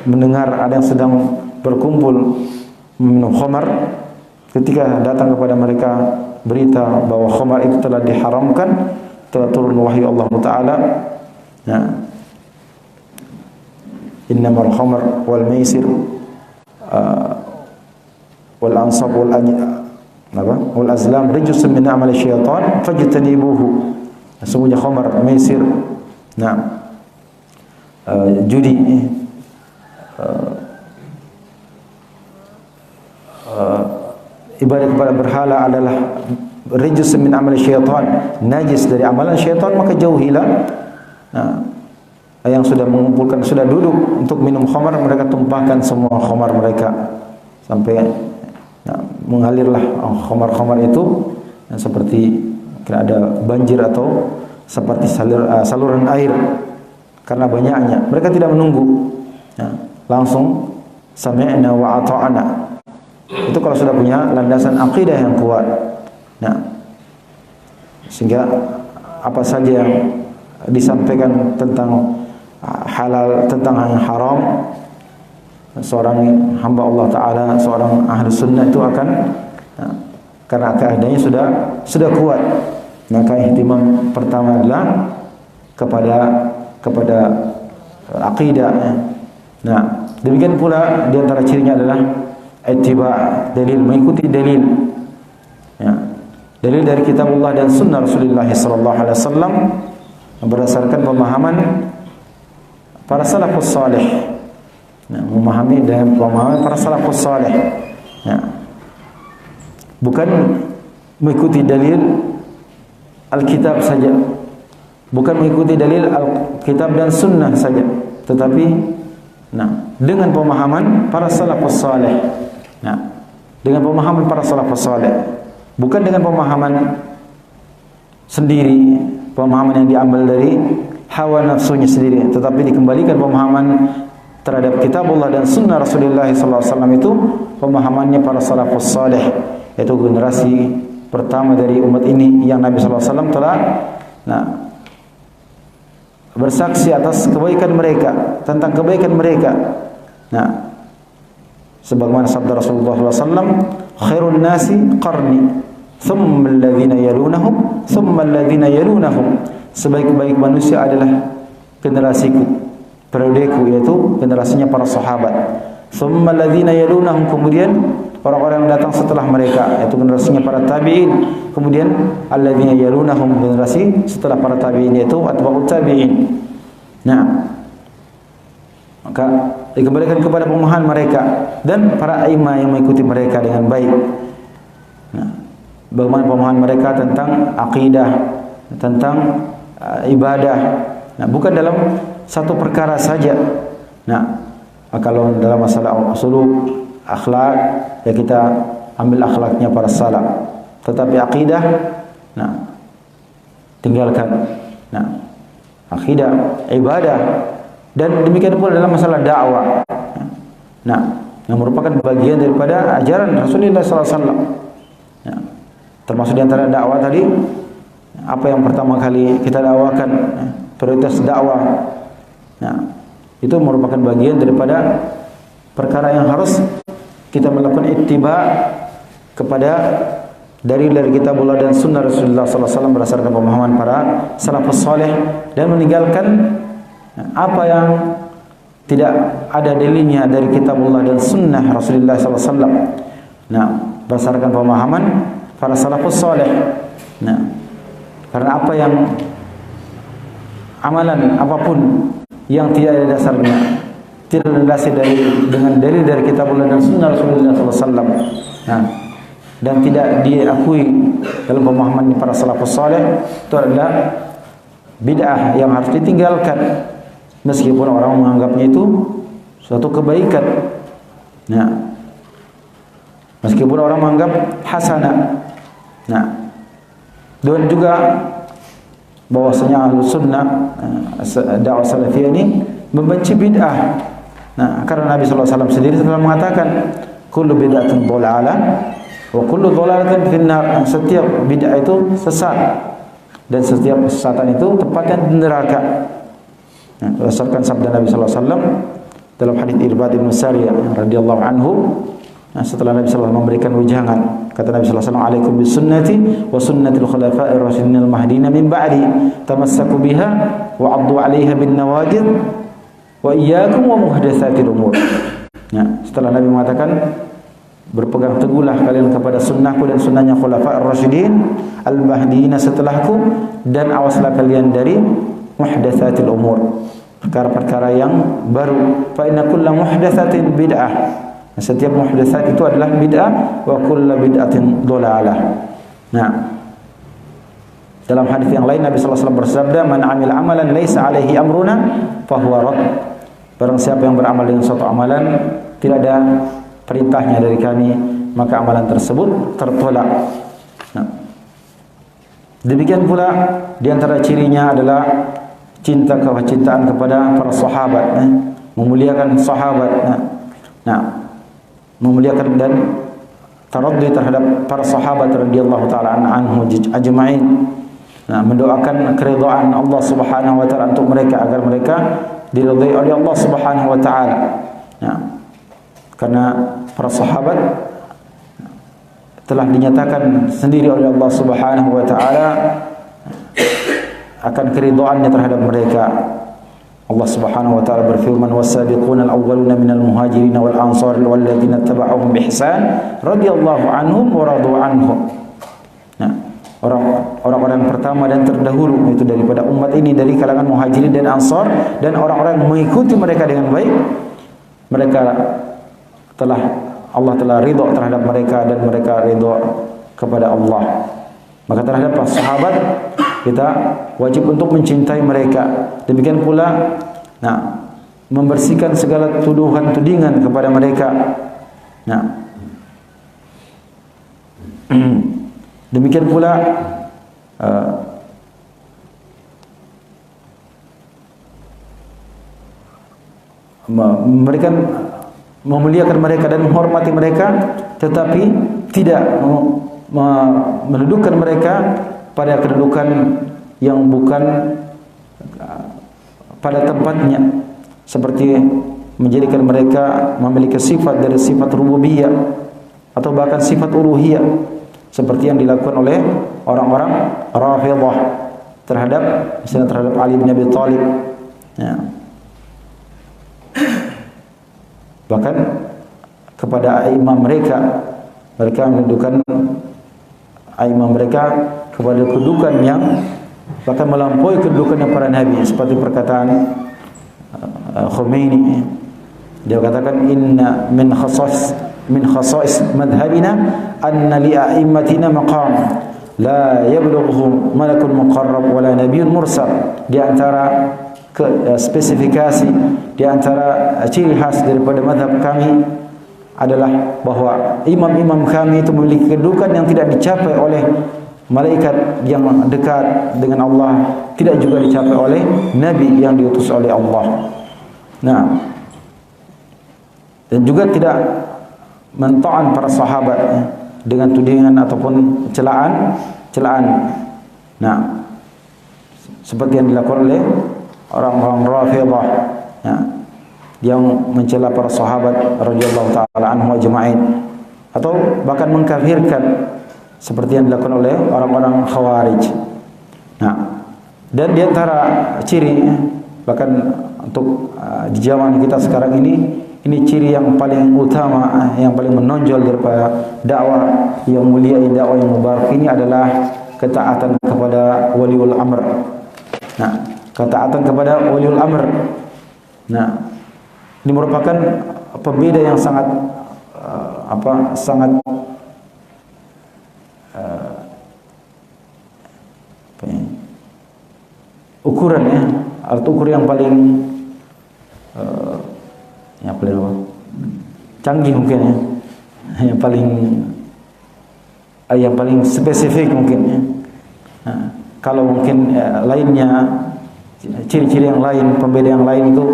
mendengar ada yang sedang berkumpul minum khamar, ketika datang kepada mereka berita bahwa khamar itu telah diharamkan, telah turun wahyu Allah Ta'ala. Nah, innamal khamar wal maisir wal ansab wal azlam rijsun min amali syaitan fajtanibuhu. Sesungguhnya khamar, maisir, judi, ibadah kepada berhala adalah rijsun min amali syaitan, najis dari amalan syaitan, maka jauhilah. Yang sudah mengumpulkan, sudah duduk untuk minum khamar, mereka tumpahkan semua khamar mereka sampai mengalirlah khamar-khamar itu seperti kira ada banjir atau seperti saluran air karena banyaknya. Mereka tidak menunggu, ya, langsung sami'na wa ata'na. Itu kalau sudah punya landasan akidah yang kuat. Nah, sehingga apa saja yang disampaikan tentang halal, tentang yang haram, seorang hamba Allah Ta'ala, seorang ahli sunnah itu akan, nah, karena keadaannya sudah kuat, maka ihtimam pertama adalah kepada akidah. Nah, demikian pula di antara cirinya adalah ittiba dalil, mengikuti dalil, ya, dalil dari kitabullah dan sunnah Rasulullah sallallahu alaihi wasallam berdasarkan pemahaman para salafus salih. Nah, memahami dan pemahaman para salafus salih, ya, bukan mengikuti dalil Alkitab saja, bukan mengikuti dalil Alkitab dan sunnah saja, tetapi dengan pemahaman para salafus salih. Dengan pemahaman para salafus salih, bukan dengan pemahaman sendiri, pemahaman yang diambil dari hawa nafsunya sendiri, tetapi dikembalikan pemahaman terhadap kitabullah dan sunnah Rasulullah SAW. Itu pemahamannya para salafus salih, yaitu generasi pertama dari umat ini yang Nabi SAW telah bersaksi atas kebaikan mereka, tentang kebaikan mereka. Sebagaimana sabda Rasulullah SAW, khairun nasi qarni, thumma alladhina yalunahum, thumma alladhina yalunahum. Sebaik-baik manusia adalah generasiku, periodeku, yaitu generasinya para sahabat. Thumma alladhina yalunahum, kemudian orang-orang yang datang setelah mereka, yaitu generasinya para tabi'in. Kemudian alladhina yalunahum, generasi setelah para tabi'in, yaitu atba'ut tabi'in. Maka dikembalikan kepada pemahaman mereka dan para imam yang mengikuti mereka dengan baik. Bagaimana pemahaman mereka tentang akidah, tentang ibadah. Bukan dalam satu perkara saja. Kalau dalam masalah suluk, akhlak, ya kita ambil akhlaknya para salaf. Tetapi akidah, tinggalkan. Akidah, ibadah, dan demikian pula dalam masalah dakwah. Yang merupakan bagian daripada ajaran Rasulullah SAW. Termasuk di antara dakwah tadi, apa yang pertama kali kita dakwakan, prioritas dakwah. Itu merupakan bagian daripada perkara yang harus kita melakukan ittiba kepada dari kitabullah dan sunnah Rasulullah SAW berdasarkan pemahaman para salafus salih, dan meninggalkan apa yang tidak ada dalilnya dari kitabullah dan sunnah Rasulullah SAW. Berdasarkan pemahaman para salafus salih. Karena apa yang amalan apapun yang tidak ada dasarnya, tidak didasari dengan dalil dari kitabullah dan sunnah Rasulullah SAW, dan tidak diakui dalam pemahaman para salafus salih, itu adalah bid'ah yang harus ditinggalkan, meskipun orang menganggapnya itu suatu kebaikan. Meskipun orang menganggap hasanah. Dan juga bahwasanya Ahlus Sunnah, dakwah salafiyah ini membenci bid'ah. Karena Nabi SAW sendiri telah mengatakan, kullu bid'atin dhalalah wa kullu dhalalatin finnar. Setiap bid'ah itu sesat, dan setiap kesesatan itu tempatnya di neraka. Berdasarkan sabda Nabi SAW dalam hadis Irbad bin Sariyah radhiyallahu anhu, setelah Nabi SAW memberikan ujangan, kata Nabi SAW, alaikum bisunnati wa sunnatil khulafa'ir rasyidin al-mahdiyyin min ba'di, tamassaku biha wa 'addu 'alaiha bin nawajid wa iyyakum wa muhdatsatil umur. Setelah Nabi mengatakan, berpegang teguhlah kalian kepada sunnahku dan sunnahnya khulafa'ir rasyidin al-mahdiyyin setelahku, dan awaslah kalian dari muhdatsatil umur, perkara-perkara yang baru. Fa inna kulla muhdatsatin bid'ah, setiap muhdatsat itu adalah bid'ah, wa kullu bid'atin dhalalah. Dalam hadis yang lain Nabi sallallahu alaihi wasallam bersabda, man 'amila 'amalan laisa 'alaihi amruna fahuwa rad. Barang siapa yang beramal dengan suatu amalan tidak ada perintahnya dari kami, maka amalan tersebut tertolak. Nah, demikian pula di antara cirinya adalah kecintaan kepada para sahabat, memuliakan sahabat, memuliakan dan taraddi terhadap para sahabat radhiyallahu taala anhum ajma'in. Nah, mendoakan keridhaan Allah Subhanahu wa taala untuk mereka agar mereka diridhai oleh Allah Subhanahu wa taala. Nah, karena para sahabat telah dinyatakan sendiri oleh Allah Subhanahu wa taala akan keridhaannya terhadap mereka. Allah Subhanahu wa taala berfirman, "Was-sabiquna al-awwaluna minal muhajirin wal ansar walladzina tabauhum bi ihsan radhiyallahu anhum wa radu anhum." Nah, orang-orang pertama dan terdahulu itu daripada umat ini dari kalangan muhajirin dan ansar dan orang-orang yang mengikuti mereka dengan baik, mereka Allah telah ridha terhadap mereka dan mereka ridha kepada Allah. Maka terhadap para sahabat kita wajib untuk mencintai mereka. Demikian pula membersihkan segala tuduhan-tudingan kepada mereka. Nah, demikian pula mereka memuliakan mereka dan menghormati mereka, tetapi tidak mendudukan mereka pada kedudukan yang bukan pada tempatnya, seperti menjadikan mereka memiliki sifat dari sifat rububiyah atau bahkan sifat uluhiyah, seperti yang dilakukan oleh orang-orang Rafidhah terhadap Ali bin Abi Thalib. Ya. Bahkan kepada imam mereka mendudukan imam mereka kepada kedudukan yang bahkan melampaui kedudukan para nabi, seperti perkataan Khomeini. Dia katakan, inna min khasais madhabina anna li a'immatina maqam la yablughu malakun muqarrab wala nabiyyun mursal. Di antara spesifikasi, di antara ciri khas daripada madhab kami adalah bahwa imam-imam kami itu memiliki kedudukan yang tidak dicapai oleh malaikat yang dekat dengan Allah, tidak juga dicapai oleh nabi yang diutus oleh Allah. Nah, dan juga tidak mentaan para sahabat dengan tudingan ataupun celaan. Nah, seperti yang dilakukan oleh orang-orang Rafidhah, yang mencela para sahabat radhiyallahu taala anhum ajma'in, atau bahkan mengkafirkan seperti yang dilakukan oleh orang-orang Khawarij. Nah, dan di antara ciri bahkan untuk di zaman kita sekarang ini ciri yang paling utama, yang paling menonjol daripada dakwah yang mulia, dakwah yang mubarak ini adalah ketaatan kepada waliul amr. Nah, ketaatan kepada waliul amr. Nah, ini merupakan pembeda yang sangat ukuran ya, alat ukur yang paling canggih mungkin ya, yang paling spesifik mungkin ya. Nah, kalau mungkin lainnya, ciri-ciri yang lain, pembeda yang lain itu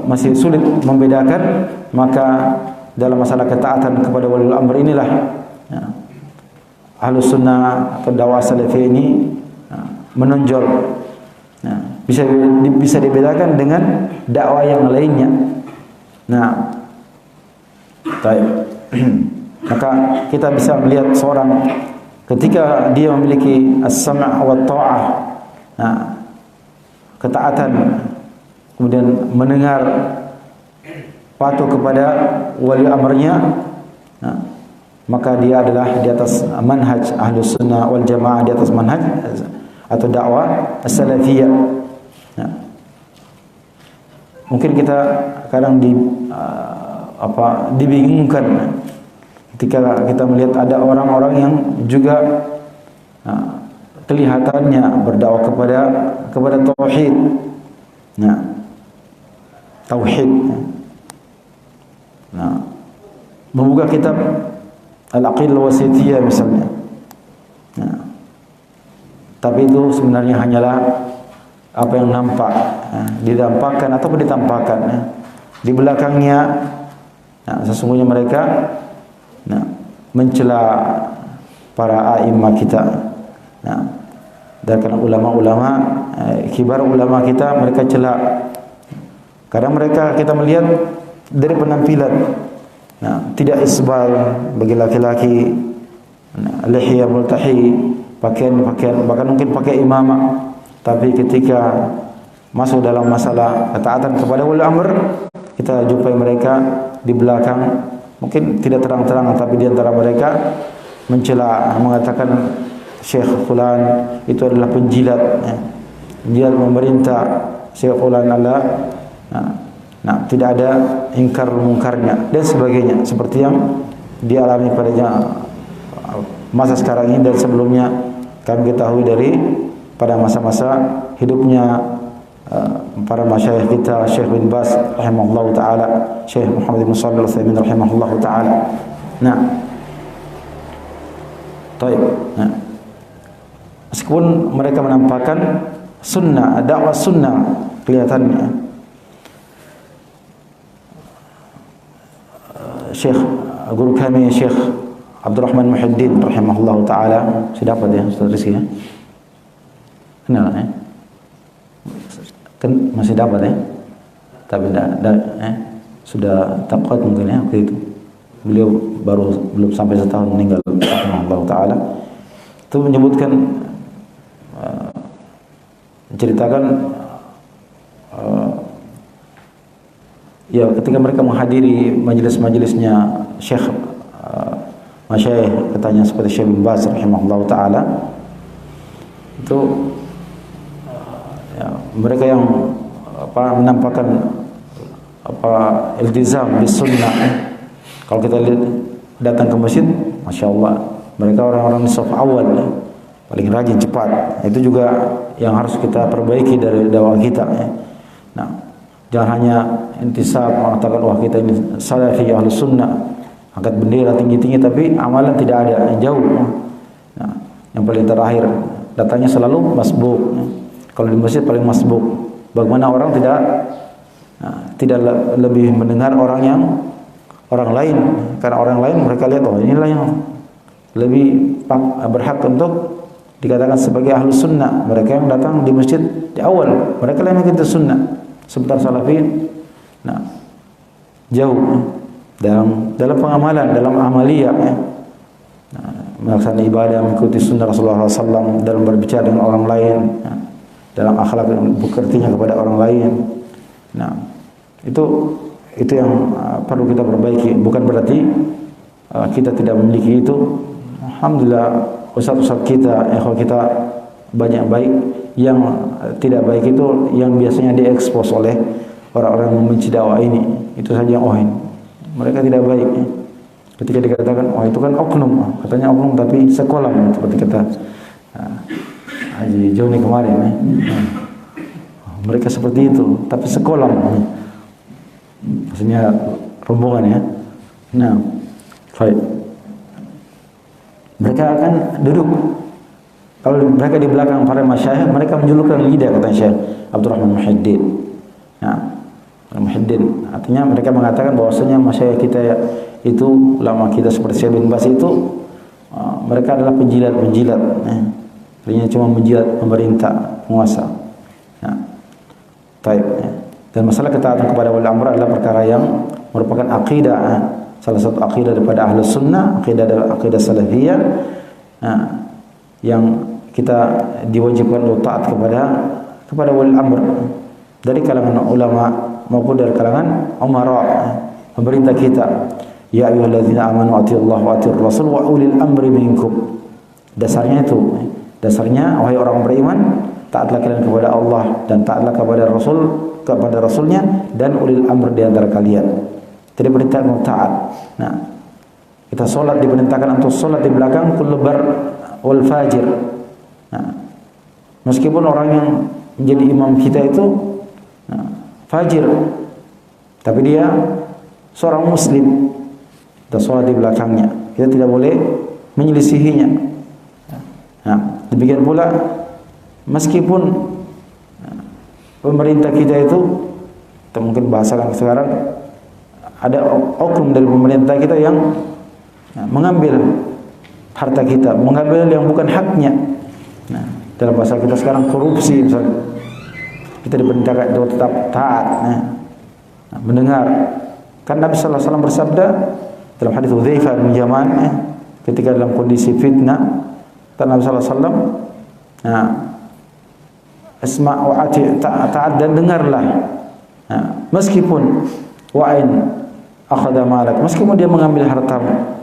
masih sulit membedakan, maka dalam masalah ketaatan kepada waliul amr inilah Ahlus Sunnah atau dakwah salafi ini menonjol. Nah, bisa dibedakan dengan dakwah yang lainnya. Nah, baik. Maka kita bisa melihat seorang ketika dia memiliki as-sam' wa ta'ah, ketaatan, kemudian mendengar, patuh kepada wali amrnya, maka dia adalah di atas manhaj Ahlus Sunnah wal Jamaah, di atas manhaj atau dakwah as-salafiyah. Mungkin kita kadang dibingungkan ketika kita melihat ada orang-orang yang juga kelihatannya berdakwah kepada tauhid. Nah, tauhid. Nah, membuka kitab al-aqidah wasithiyah misalnya. Nah, tapi itu sebenarnya hanyalah apa yang nampak, didampakkan atau ditampakkan. Di belakangnya, sesungguhnya mereka mencela para a'imah kita. Dan karena ulama-ulama, kibar ulama kita, mereka cela. Kadang mereka kita melihat dari penampilan, tidak isbal bagi laki-laki, lihya multahi, pakaian bahkan mungkin pakai imamah. Tapi ketika masuk dalam masalah ketaatan kepada wali amr, kita jumpai mereka di belakang, mungkin tidak terang-terangan, tapi di antara mereka mencela, mengatakan Syekh Fulan itu adalah penjilat, penjilat pemerintah. Syekh Fulan adalah tidak ada ingkar mungkarnya dan sebagainya, seperti yang dialami pada masa sekarang ini dan sebelumnya kami ketahui dari pada masa-masa hidupnya para masyayikh kita, Syekh bin Baz rahimahullah taala, Syekh Muhammad bin Shalih Al-Utsaimin rahimahullah taala. Meskipun mereka menampakkan sunnah, dakwah sunnah kelihatannya. Syekh guru kami Syekh Abdurrahman Muhyiddin rahimahullah taala, sudah dapat ya Ustaz Rizki ya? Kenal ya? Kan masih dapat ya? Tapi sudah takut mungkin ya waktu itu. Beliau belum sampai setahun meninggal rahimahullah taala. Itu menyebutkan menceritakan ya ketika mereka menghadiri majelis-majelisnya Syekh masyayikh katanya seperti Syekh bin Baz rahimahullah taala, itu mereka yang menampakkan iltizam bis sunnah. Kalau kita lihat datang ke masjid, masya Allah, mereka orang-orang saf awal, paling rajin, cepat. Itu juga yang harus kita perbaiki dari dakwah kita. Jangan hanya intisab mengatakan wah kita ini salafi ahlus sunnah, angkat bendera tinggi-tinggi, tapi amalan tidak ada, jauh. Yang paling terakhir datangnya selalu masbuk. Kalau di masjid paling masbuk. Bagaimana orang tidak lebih mendengar orang lain, karena orang lain mereka lihat oh inilah yang lebih berhak untuk dikatakan sebagai ahlus sunnah. Mereka yang datang di masjid di awal, mereka yang mengikuti sunnah. Sebentar salafin, jauh dalam pengamalan, dalam amaliyah, melaksanakan ibadah, mengikuti sunnah Rasulullah SAW, dalam berbicara dengan orang lain, dalam akhlak yang bekertinya kepada orang lain. Itu yang perlu kita perbaiki. Bukan berarti kita tidak memiliki itu. Alhamdulillah ustaz-ustaz kita, ikhwan kita banyak baik. Yang tidak baik itu yang biasanya diekspos oleh orang-orang yang membenci dakwah ini. Itu saja yang mereka tidak baik. Ketika dikatakan itu kan oknum, katanya oknum tapi sekolah, seperti kata Haji Joni kemarin. Mereka seperti itu, tapi sekolah. Maksudnya rombongan ya. Baik. Mereka akan duduk. Kalau mereka di belakang para masyayikh, mereka menjulurkan lidah, kata Syekh Abdurrahman Muhyiddin. Muhyiddin artinya mereka mengatakan bahwasanya masyayikh kita itu, ulama kita seperti Syekh bin Baz itu, mereka adalah penjilat. Artinya cuma menjilat pemerintah, penguasa. Baik. Dan masalah ketaatan kepada wali amr adalah perkara yang merupakan akidah, salah satu akidah daripada ahlus sunnah, akidah adalah akidah salafiyah, yang kita diwajibkan untuk taat kepada wali amr dari kalangan ulama maupun dari kalangan umara, pemerintah kita. Ya ayyuhalladzina amanu atiillaha wa atiir rasul wa ulil amri minkum. Dasarnya itu, wahai orang beriman, taatlah kalian kepada Allah dan taatlah kepada Rasulnya dan ulil amr di antara kalian. Jadi perintah untuk taat. Kita solat diperintahkan untuk solat di belakang kullu bar wal fajir. Meskipun orang yang menjadi imam kita itu fajir, tapi dia seorang muslim, kita solat di belakangnya. kita tidak boleh menyelisihinya. Nah, demikian pula meskipun pemerintah kita itu, atau mungkin bahasakan sekarang, ada oknum dari pemerintah kita yang mengambil harta kita, mengambil yang bukan haknya. Nah, dalam bahasa kita sekarang korupsi misalnya. Kita diperintahkan untuk tetap taat, mendengar. Kan Nabi sallallahu alaihi wasallam bersabda dalam hadis Hudzaifah bin Yaman, ketika dalam kondisi fitnah, kata Nabi sallallahu alaihi wasallam, asma' wa ati', taat dan dengarlah. Meskipun wa'in akhadha malak, meskipun dia mengambil hartamu,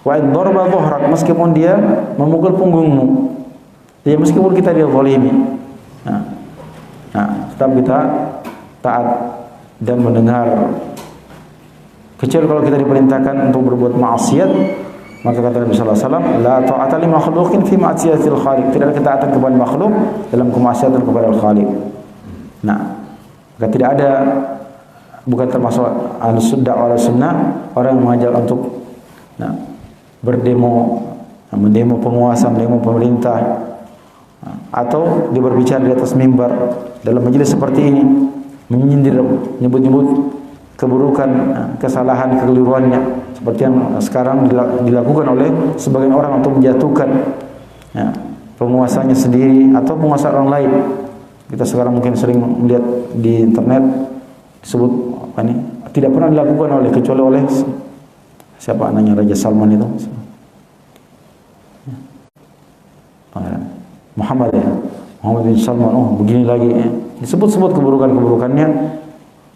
wa'in darba dhuhrak, meskipun dia memukul punggungmu, ya meskipun kita dia zalimi, tetap kita taat dan mendengar. Kecuali kalau kita diperintahkan untuk berbuat maksiat, maka kata Nabi sallallahu alaihi wasallam, la ta'ata li makhluqin fi ma'siyatil khaliq, tidak ada ketaatan kepada makhluk dalam kemaksiatan kepada Al-Khaliq. Nah, maka tidak ada, bukan termasuk Ahlus-Sunnah orang yang mengajak untuk berdemo, mendemo penguasa, mendemo pemerintah, atau dia berbicara di atas mimbar dalam majelis seperti ini, menyindir, nyebut-nyebut keburukan, kesalahan, kekeliruannya, seperti yang sekarang dilakukan oleh sebagian orang untuk menjatuhkan penguasanya sendiri atau penguasa orang lain. Kita sekarang mungkin sering melihat di internet disebut tidak pernah dilakukan oleh, kecuali oleh siapa anaknya Raja Salman itu, Muhammad bin Salman. Oh, begini lagi, disebut-sebut keburukan-keburukannya.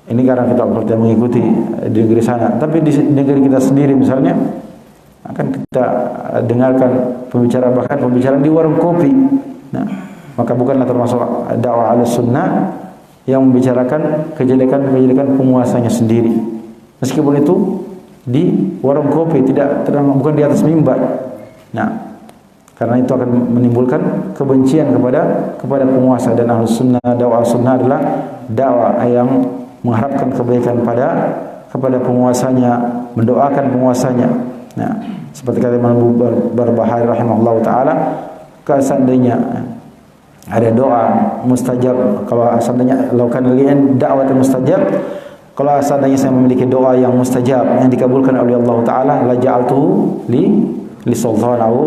Ini karena kita tidak mengikuti di negeri sana, tapi di negeri kita sendiri misalnya akan kita dengarkan pembicaraan, bahkan pembicaraan di warung kopi. Nah, maka bukanlah termasuk dakwah Ahlussunnah yang membicarakan kejelekan-kejelekan penguasanya sendiri, meskipun itu di warung kopi, bukan di atas mimbar. Nah, karena itu akan menimbulkan kebencian kepada penguasa. Dan Ahlussunnah, dakwah Sunnah adalah dakwah yang mengharapkan kebaikan kepada penguasanya, mendoakan penguasanya. Nah, seperti kata Imam Barbahari rahimahullah taala, seandainya ada doa mustajab, kalau seandainya lakukan lagi dakwah mustajab, kalau seandainya saya memiliki doa yang mustajab yang dikabulkan oleh Allah taala, la ja'altuhu li sultanahu,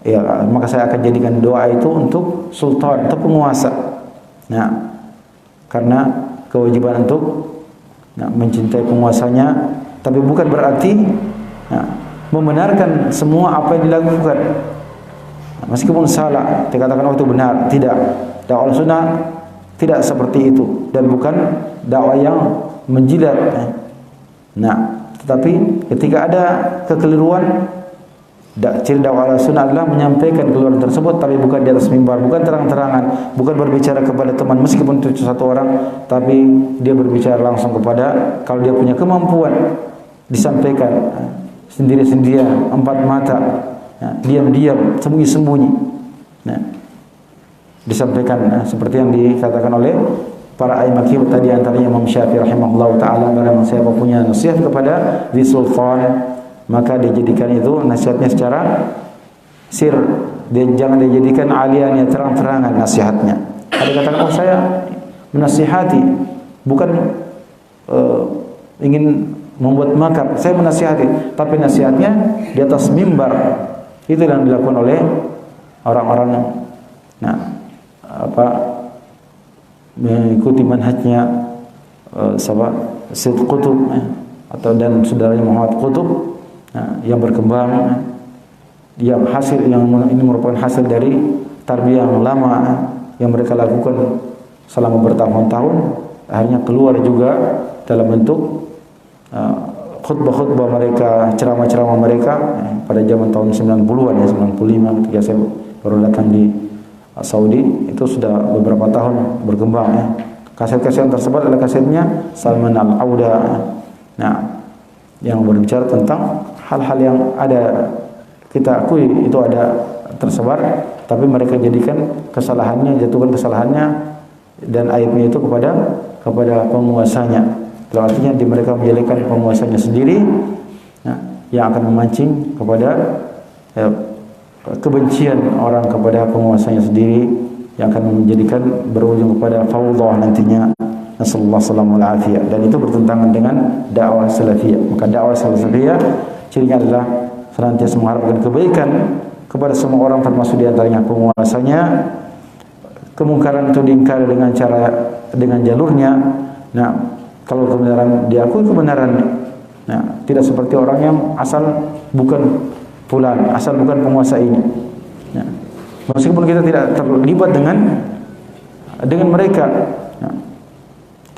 ya, maka saya akan jadikan doa itu untuk sultan, untuk penguasa. Nah, karena kewajiban untuk mencintai penguasanya, tapi bukan berarti membenarkan semua apa yang dilakukan. Meskipun salah, dikatakan itu benar, tidak. Dakwah Sunnah tidak seperti itu, dan bukan dakwah yang menjilat. Nah, tetapi ketika ada kekeliruan, ciri dakwah Sunnah adalah menyampaikan keluhan tersebut, tapi bukan di atas mimbar, bukan terang-terangan, bukan berbicara kepada teman meskipun itu satu orang, tapi dia berbicara langsung kepada, kalau dia punya kemampuan, disampaikan sendiri-sendirian, empat mata, diam-diam, sembunyi-sembunyi. Nah, disampaikan seperti yang dikatakan oleh para a'imah tadi, antaranya Imam Syafi'i rahimahullah taala, barang siapa punya nasihat kepada di sultan, maka dijadikan itu nasihatnya secara sir, dan jangan dijadikan aliannya terang-terangan nasihatnya. Ada katakan, oh saya menasihati, bukan ingin membuat makar, saya menasihati, tapi nasihatnya di atas mimbar. Itu yang dilakukan oleh orang-orang mengikuti manhajnya Syed Qutb atau dan saudaranya Muhammad Qutb, yang berkembang, yang ini merupakan hasil dari tarbiyah yang lama yang mereka lakukan selama bertahun-tahun, akhirnya keluar juga dalam bentuk khutbah-khutbah mereka, ceramah-ceramah mereka pada zaman tahun 90-an ya, 95 ketika saya baru datang di Saudi, itu sudah beberapa tahun berkembang ya. Kaset-kaset yang tersebar adalah kasetnya Salman Al-Auda. Nah, yang berbicara tentang hal-hal yang ada, kita akui itu ada tersebar, tapi mereka jadikan kesalahannya, jatuhkan kesalahannya dan aibnya itu kepada penguasanya. Artinya di mereka menjelekkan penguasanya sendiri, yang akan memancing kepada kebencian orang kepada penguasanya sendiri, yang akan menjadikan berujung kepada fawdhah nantinya. Nasallallahu alaihi wasallam. Dan itu bertentangan dengan dakwah salafiyah. Maka dakwah salafiyah cirinya adalah senantiasa mengharapkan kebaikan kepada semua orang, termasuk di antaranya penguasanya. Kemungkaran itu diingkari dengan jalurnya. Nah, kalau kebenaran diakui kebenaran. Nah, tidak seperti orang yang asal bukan fulan, asal bukan penguasa ini. Nah, meskipun kita tidak terlibat dengan mereka. Nah,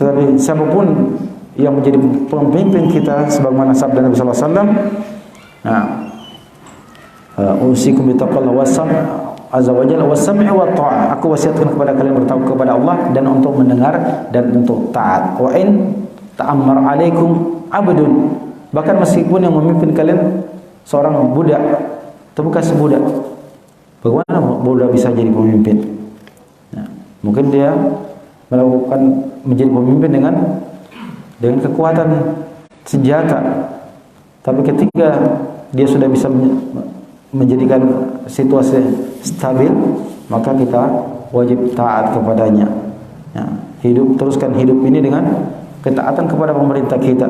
tetapi siapapun yang menjadi pemimpin kita, sebagaimana sabda Nabi sallallahu alaihi wasallam, nah, usikum bittaqwallahi azza wa jalla was-sam'i wa ta'ah. Aku wasiatkan kepada kalian bertakwa kepada Allah dan untuk mendengar dan untuk taat. Wa in ta'ammar 'alaikum 'abdun. Bahkan meskipun yang memimpin kalian seorang budak atau bekas budak, bagaimana budak bisa jadi pemimpin? Nah, mungkin dia melakukan menjadi pemimpin dengan kekuatan senjata, tapi ketika dia sudah bisa menjadikan situasi stabil, maka kita wajib taat kepadanya. Ya, teruskan hidup ini dengan ketaatan kepada pemerintah kita,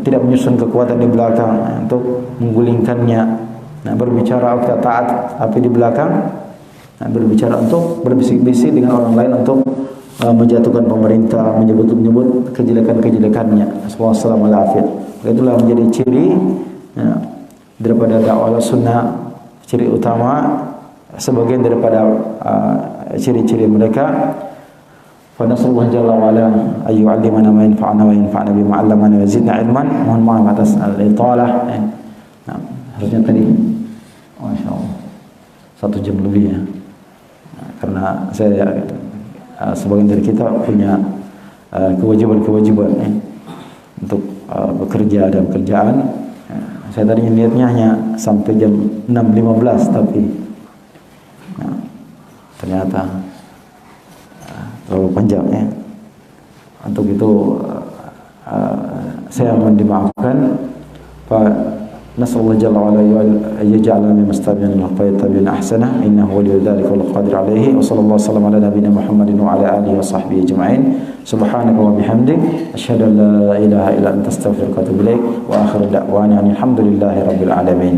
tidak menyusun kekuatan di belakang untuk menggulingkannya. Nah, berbicara kita taat, tapi di belakang berbicara untuk berbisik-bisik dengan orang lain untuk menjatuhkan pemerintah, menyebut kejelekan-kejelekannya. Wassalamu alaikum. Itulah menjadi ciri daripada dakwah sunnah, ciri utama, sebagian daripada ciri-ciri mereka. Fa nasallahu jalla wa ala ay yu'allimana ma yanfa'una wa yanfa'na bima 'allamana wa zidna ilman. Mohon maaf atas al-italah. Nah, harusnya tadi masyaallah 1 jam lebih ya. Nah, karena saya sebagian dari kita punya kewajiban-kewajiban untuk bekerja dan pekerjaan. Saya tadi niatnya hanya sampai jam 6.15, tapi ternyata terlalu panjang ya. Untuk itu saya mohon dimaafkan. Pak Nasallahu jalla wa ala yaj'alana min mustabiqin al-khayrin ahsana innahu waliyyu dzalika wal qadir alaihi. Wa sallallahu wasallam ala nabiyyina Muhammadin wa ala alihi wa sahbihi ajma'in. Subhanaka wa bihamdik asyhadu an la ilaha illa anta astaghfiruka wa atubu ilaik. Wa akhiru da'wana alhamdulillahi rabbil alamin.